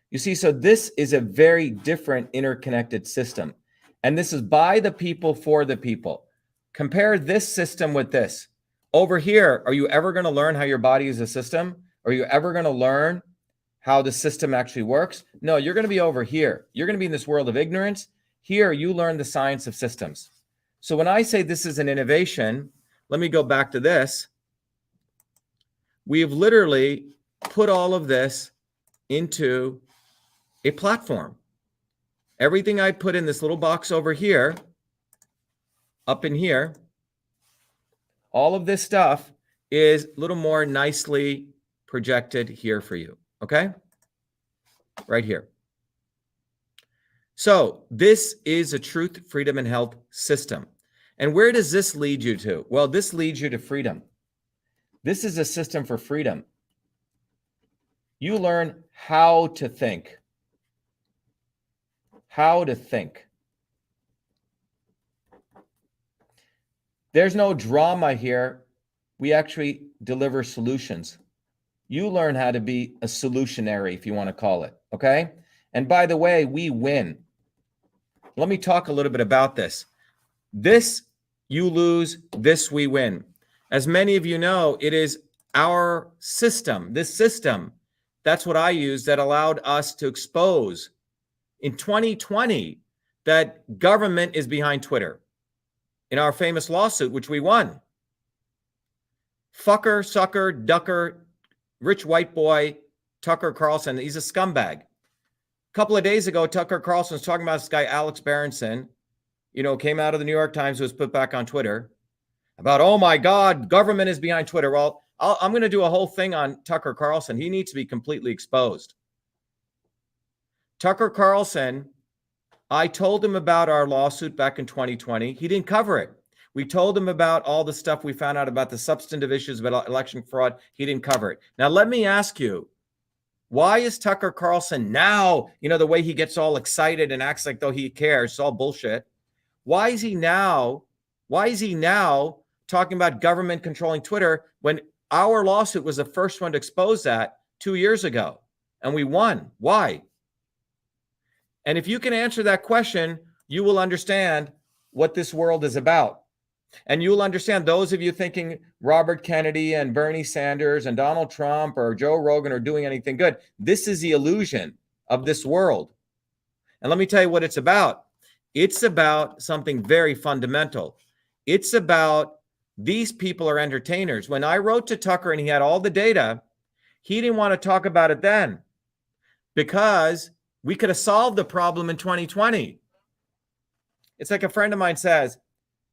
You see, so this is a very different interconnected system. And this is by the people, for the people. Compare this system with this. Over here, are you ever going to learn how your body is a system? Are you ever going to learn how the system actually works? No, you're going to be over here. You're going to be in this world of ignorance. Here, you learn the science of systems. So when I say this is an innovation, let me go back to this. We've literally put all of this into a platform. Everything I put in this little box over here, up in here, all of this stuff is a little more nicely projected here for you, okay? Right here. So this is a truth, freedom, and health system. And where does this lead you to? Well, this leads you to freedom. This is a system for freedom. You learn how to think. How to think. There's no drama here. We actually deliver solutions. You learn how to be a solutionary, if you want to call it, okay? And by the way, we win. Let me talk a little bit about this. This, you lose. This, we win. As many of you know, it is our system, this system, that's what I use, that allowed us to expose in 2020 that government is behind Twitter in our famous lawsuit, which we won. Fucker, sucker, ducker, rich white boy, Tucker Carlson, he's a scumbag. A couple of days ago, Tucker Carlson was talking about this guy, Alex Berenson, came out of the New York Times, who was put back on Twitter, about, oh my God, government is behind Twitter. Well, I'm going to do a whole thing on Tucker Carlson. He needs to be completely exposed. Tucker Carlson, I told him about our lawsuit back in 2020. He didn't cover it. We told him about all the stuff we found out about the substantive issues about election fraud. He didn't cover it. Now, let me ask you, why is Tucker Carlson now, the way he gets all excited and acts like though he cares, it's all bullshit. Why is he now talking about government controlling Twitter when our lawsuit was the first one to expose that 2 years ago and we won? Why? And if you can answer that question, you will understand what this world is about. And you'll understand, those of you thinking Robert Kennedy and Bernie Sanders and Donald Trump or Joe Rogan are doing anything good, this is the illusion of this world. And let me tell you what it's about. It's about something very fundamental. It's about these people are entertainers. When I wrote to Tucker and he had all the data, he didn't want to talk about it then because we could have solved the problem in 2020. It's like a friend of mine says,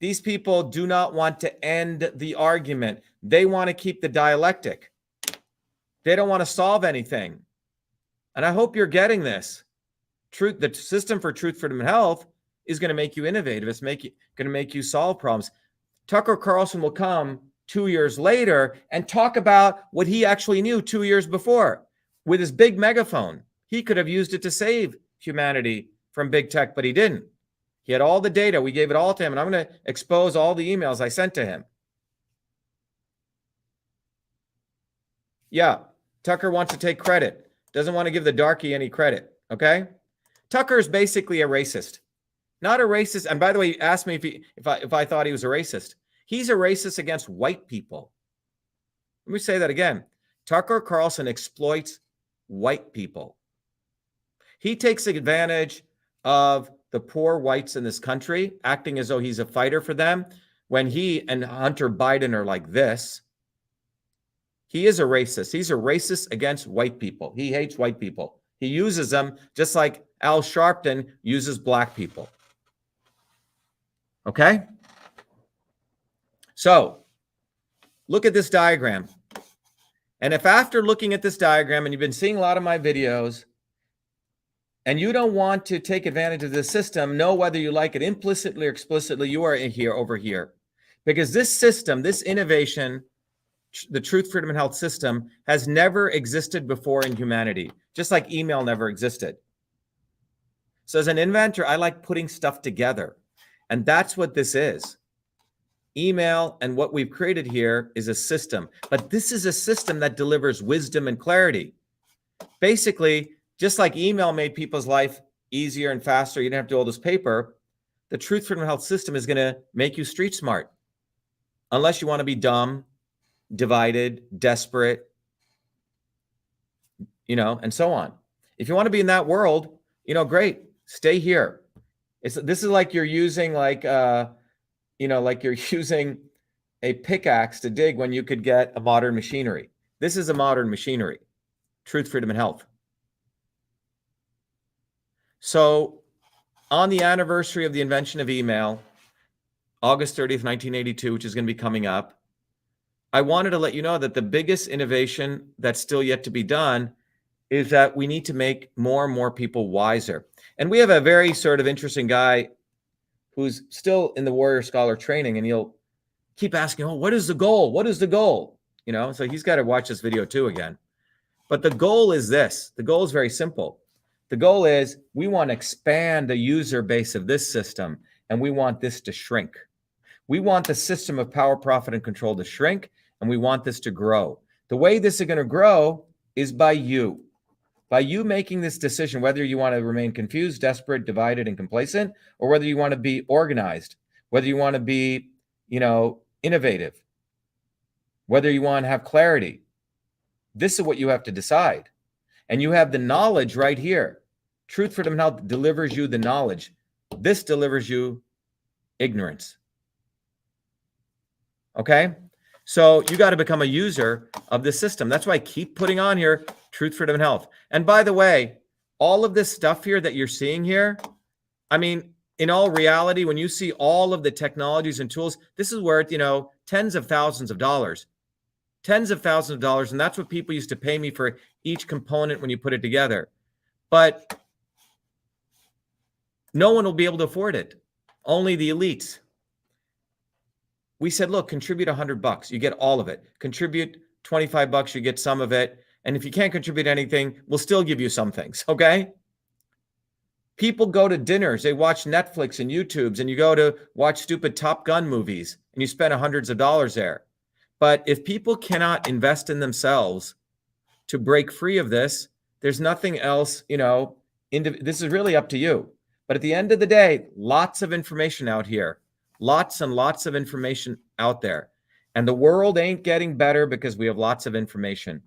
these people do not want to end the argument. They want to keep the dialectic. They don't want to solve anything. And I hope you're getting this. The system for truth, freedom, and health is going to make you innovative. It's going to make you solve problems. Tucker Carlson will come 2 years later and talk about what he actually knew 2 years before with his big megaphone. He could have used it to save humanity from big tech, but he didn't. He had all the data. We gave it all to him, and I'm going to expose all the emails I sent to him. Yeah, Tucker wants to take credit. Doesn't want to give the darky any credit, okay? Tucker is basically a racist. Not a racist. And by the way, he asked me if I thought he was a racist. He's a racist against white people. Let me say that again. Tucker Carlson exploits white people. He takes advantage of the poor whites in this country, acting as though he's a fighter for them, when he and Hunter Biden are like this. He is a racist. He's a racist against white people. He hates white people. He uses them just like Al Sharpton uses black people. Okay? So, look at this diagram. And if after looking at this diagram, and you've been seeing a lot of my videos, and you don't want to take advantage of this system, know whether you like it implicitly or explicitly, you are over here. Because this system, this innovation, the truth, freedom, and health system has never existed before in humanity, just like email never existed. So as an inventor, I like putting stuff together. And that's what this is. Email and what we've created here is a system. But this is a system that delivers wisdom and clarity. Basically, just like email made people's life easier and faster, you didn't have to do all this paper, the truth, freedom, and health system is going to make you street smart. Unless you want to be dumb, divided, desperate, and so on. If you want to be in that world, great, stay here. This is like you're using like you're using a pickaxe to dig when you could get a modern machinery. This is a modern machinery. Truth, freedom, and health. So on the anniversary of the invention of email, August 30th, 1982, which is going to be coming up, I wanted to let you know that the biggest innovation that's still yet to be done is that we need to make more and more people wiser. And we have a very sort of interesting guy who's still in the Warrior Scholar training, and he'll keep asking, oh, what is the goal? What is the goal? So he's got to watch this video too again. But the goal is this. The goal is very simple. The goal is we want to expand the user base of this system, and we want this to shrink. We want the system of power, profit, and control to shrink, and we want this to grow. The way this is going to grow is by you making this decision, whether you want to remain confused, desperate, divided, and complacent, or whether you want to be organized, whether you want to be, innovative. whether you want to have clarity. This is what you have to decide. And you have the knowledge right here. Truth, Freedom, and Health delivers you the knowledge. This delivers you ignorance. Okay? So you got to become a user of the system. That's why I keep putting on here Truth, Freedom, and Health. And by the way, all of this stuff here that you're seeing here, I mean, in all reality, when you see all of the technologies and tools, this is worth, tens of thousands of dollars. Tens of thousands of dollars. And that's what people used to pay me for each component when you put it together. But no one will be able to afford it. Only the elites. We said, look, contribute $100. You get all of it. Contribute $25. You get some of it. And if you can't contribute anything, we'll still give you some things. Okay? People go to dinners. They watch Netflix and YouTubes, and you go to watch stupid Top Gun movies, and you spend hundreds of dollars there. But if people cannot invest in themselves to break free of this, there's nothing else, this is really up to you. But at the end of the day, lots of information out here, lots and lots of information out there. And the world ain't getting better because we have lots of information.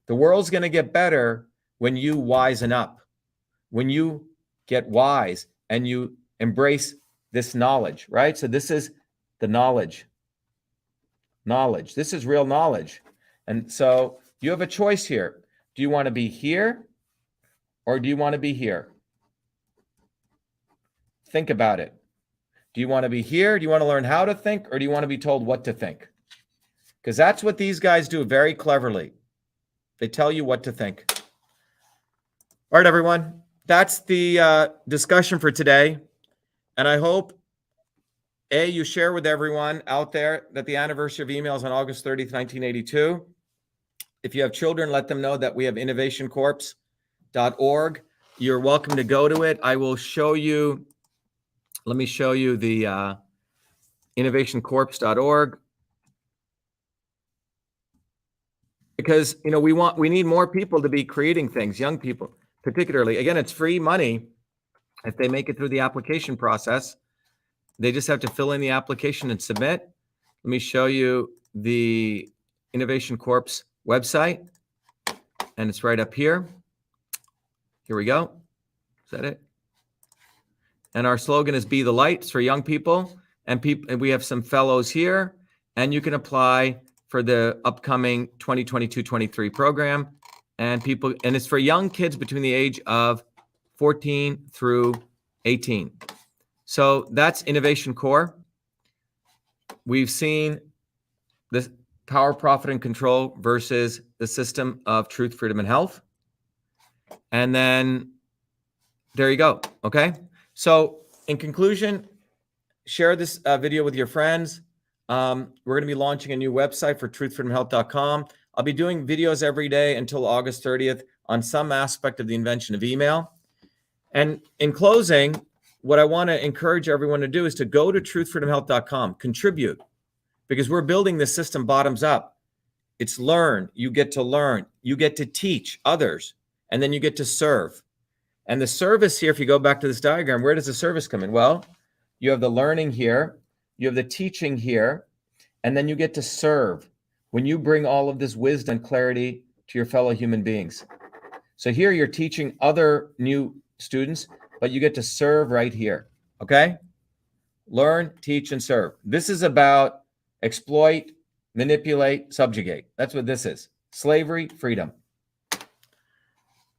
The world's going to get better when you wisen up, when you get wise and you embrace this knowledge, right? So this is the knowledge. Knowledge. This is real knowledge. And so you have a choice here. Do you want to be here or do you want to be here? Think about it. Do you want to be here? Do you want to learn how to think, or do you want to be told what to think? Because that's what these guys do very cleverly. They tell you what to think. All right, everyone. That's the discussion for today. And I hope, you share with everyone out there that the anniversary of email is on August 30th, 1982. If you have children, let them know that we have innovationcorps.org. You're welcome to go to it. I will show you. Let me show you the innovationcorps.org. Because, we need more people to be creating things, young people, particularly. Again, it's free money if they make it through the application process. They just have to fill in the application and submit. Let me show you the Innovation Corps website. And it's right up here. Here we go. Is that it? And our slogan is Be the Light. It's for young people. And we have some fellows here. And you can apply for the upcoming 2022-23 program. And it's for young kids between the age of 14 through 18. So that's Innovation Corps. We've seen the power, profit, and control versus the system of truth, freedom, and health. And then there you go. Okay. So in conclusion, share this video with your friends. We're going to be launching a new website for truthfreedomhealth.com. I'll be doing videos every day until August 30th on some aspect of the invention of email. And in closing, what I want to encourage everyone to do is to go to truthfreedomhealth.com, contribute, because we're building this system bottoms up. It's learn. You get to learn. You get to teach others, and then you get to serve. And the service here, if you go back to this diagram, where does the service come in? Well, you have the learning here, you have the teaching here, and then you get to serve when you bring all of this wisdom and clarity to your fellow human beings. So here you're teaching other new students, but you get to serve right here, okay? Learn, teach, and serve. This is about exploit, manipulate, subjugate. That's what this is. Slavery, freedom.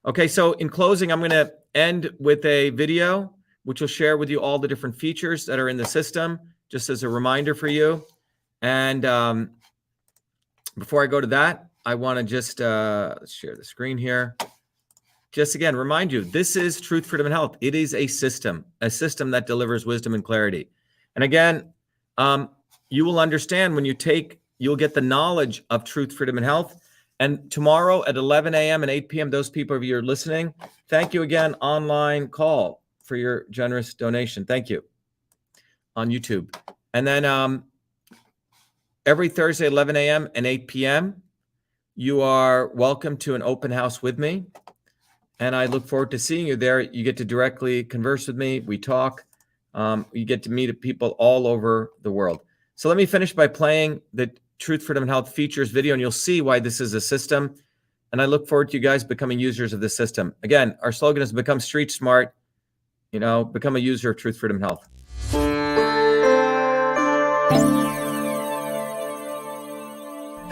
Okay, so in closing, I'm going to end with a video which will share with you all the different features that are in the system, just as a reminder for you. And before I go to that, I want to just let's share the screen here. Just again, remind you, this is Truth, Freedom, and Health. It is a system that delivers wisdom and clarity. And again, you will understand when you'll get the knowledge of Truth, Freedom, and Health. And tomorrow at 11 a.m. and 8 p.m., those people of you who are listening, thank you again, online call for your generous donation. Thank you on YouTube. And then every Thursday, 11 a.m. and 8 p.m., you are welcome to an open house with me. And I look forward to seeing you there. You get to directly converse with me. We talk. You get to meet people all over the world. So let me finish by playing the Truth, Freedom, and Health features video, and you'll see why this is a system. And I look forward to you guys becoming users of this system. Again, our slogan is become street smart, become a user of Truth, Freedom, and Health.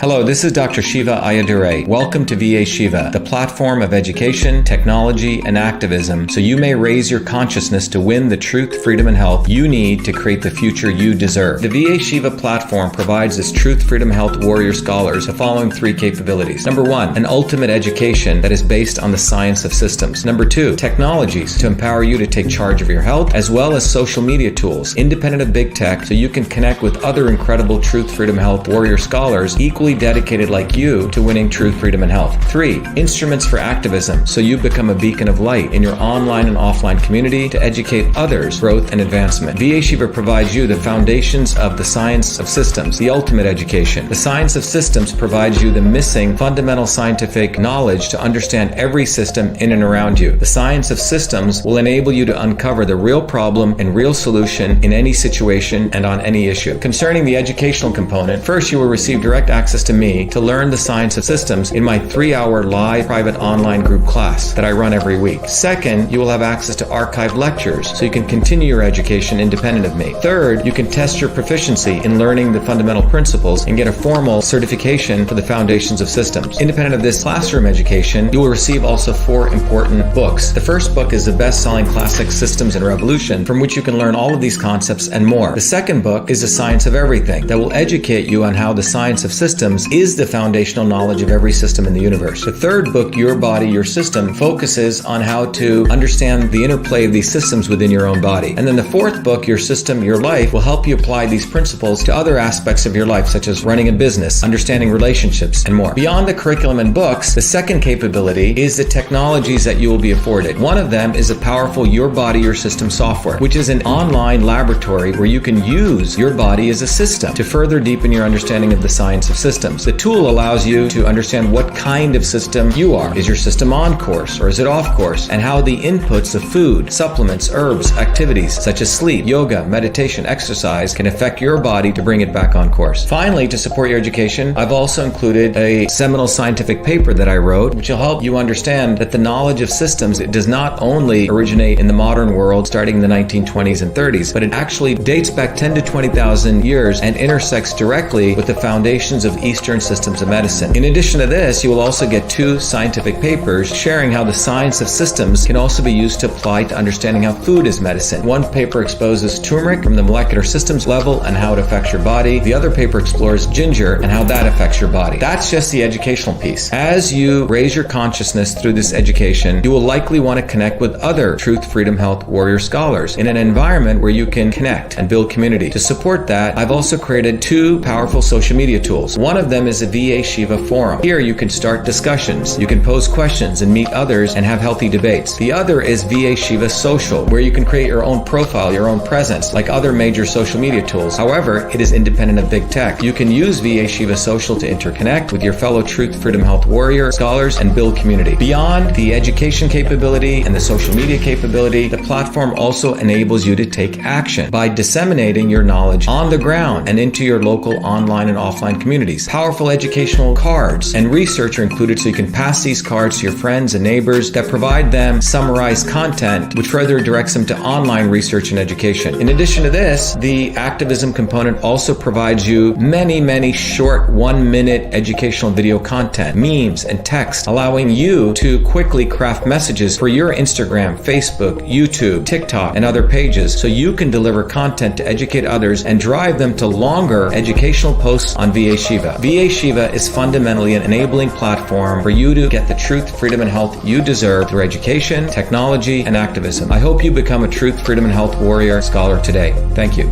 Hello, this is Dr. Shiva Ayyadurai. Welcome to VA Shiva, the platform of education, technology, and activism, so you may raise your consciousness to win the truth, freedom, and health you need to create the future you deserve. The VA Shiva platform provides its truth, freedom, health warrior scholars the following 3 capabilities. Number 1, an ultimate education that is based on the science of systems. Number 2, technologies to empower you to take charge of your health, as well as social media tools, independent of big tech, so you can connect with other incredible truth, freedom, health warrior scholars equally dedicated like you to winning truth, freedom, and health. 3, instruments for activism, so you become a beacon of light in your online and offline community to educate others' growth and advancement. VA Shiva provides you the foundations of the science of systems, the ultimate education. The science of systems provides you the missing fundamental scientific knowledge to understand every system in and around you. The science of systems will enable you to uncover the real problem and real solution in any situation and on any issue. Concerning the educational component, first you will receive direct access to me to learn the science of systems in my 3-hour live private online group class that I run every week. Second, you will have access to archived lectures so you can continue your education independent of me. Third, you can test your proficiency in learning the fundamental principles and get a formal certification for the foundations of systems. Independent of this classroom education, you will receive also 4 important books. The first book is the best-selling classic Systems and Revolution, from which you can learn all of these concepts and more. The second book is The Science of Everything, that will educate you on how the science of systems is the foundational knowledge of every system in the universe. The third book, Your Body, Your System, focuses on how to understand the interplay of these systems within your own body. And then the fourth book, Your System, Your Life, will help you apply these principles to other aspects of your life, such as running a business, understanding relationships, and more. Beyond the curriculum and books, the second capability is the technologies that you will be afforded. One of them is a powerful Your Body, Your System software, which is an online laboratory where you can use your body as a system to further deepen your understanding of the science of systems. The tool allows you to understand what kind of system you are. Is your system on course or is it off course? And how the inputs of food, supplements, herbs, activities such as sleep, yoga, meditation, exercise can affect your body to bring it back on course. Finally, to support your education, I've also included a seminal scientific paper that I wrote, which will help you understand that the knowledge of systems, it does not only originate in the modern world starting in the 1920s and 30s, but it actually dates back 10 to 20,000 years and intersects directly with the foundations of Eastern systems of medicine. In addition to this, you will also get 2 scientific papers sharing how the science of systems can also be used to apply to understanding how food is medicine. One paper exposes turmeric from the molecular systems level and how it affects your body. The other paper explores ginger and how that affects your body. That's just the educational piece. As you raise your consciousness through this education, you will likely want to connect with other truth, freedom, health warrior scholars in an environment where you can connect and build community. To support that, I've also created 2 powerful social media tools. One of them is a VA Shiva forum. Here you can start discussions, you can pose questions and meet others and have healthy debates. The other is VA Shiva Social, where you can create your own profile, your own presence, like other major social media tools. However, it is independent of big tech. You can use VA Shiva Social to interconnect with your fellow truth, freedom, health warrior scholars and build community. Beyond the education capability and the social media capability, the platform also enables you to take action by disseminating your knowledge on the ground and into your local online and offline communities. Powerful educational cards and research are included so you can pass these cards to your friends and neighbors that provide them summarized content which further directs them to online research and education. In addition to this, the activism component also provides you many short 1-minute educational video content, memes, and text, allowing you to quickly craft messages for your Instagram, Facebook, YouTube, TikTok, and other pages so you can deliver content to educate others and drive them to longer educational posts on VA Shiva. VA Shiva is fundamentally an enabling platform for you to get the truth, freedom, and health you deserve through education, technology, and activism. I hope you become a truth, freedom, and health warrior scholar today. Thank you.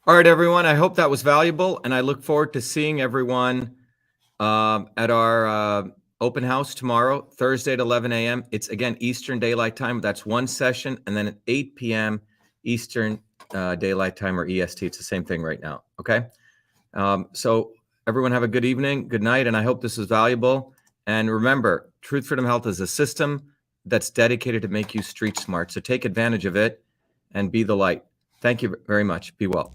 All right, everyone. I hope that was valuable, and I look forward to seeing everyone at our open house tomorrow, Thursday at 11 a.m. It's, again, Eastern Daylight Time. That's one session, and then at 8 p.m. Eastern Daylight Time, or EST. It's the same thing right now, okay? So Everyone have a good evening, good night, and I hope this is valuable. And remember, Truth Freedom Health is a system that's dedicated to make you street smart. So take advantage of it and be the light. Thank you very much. Be well.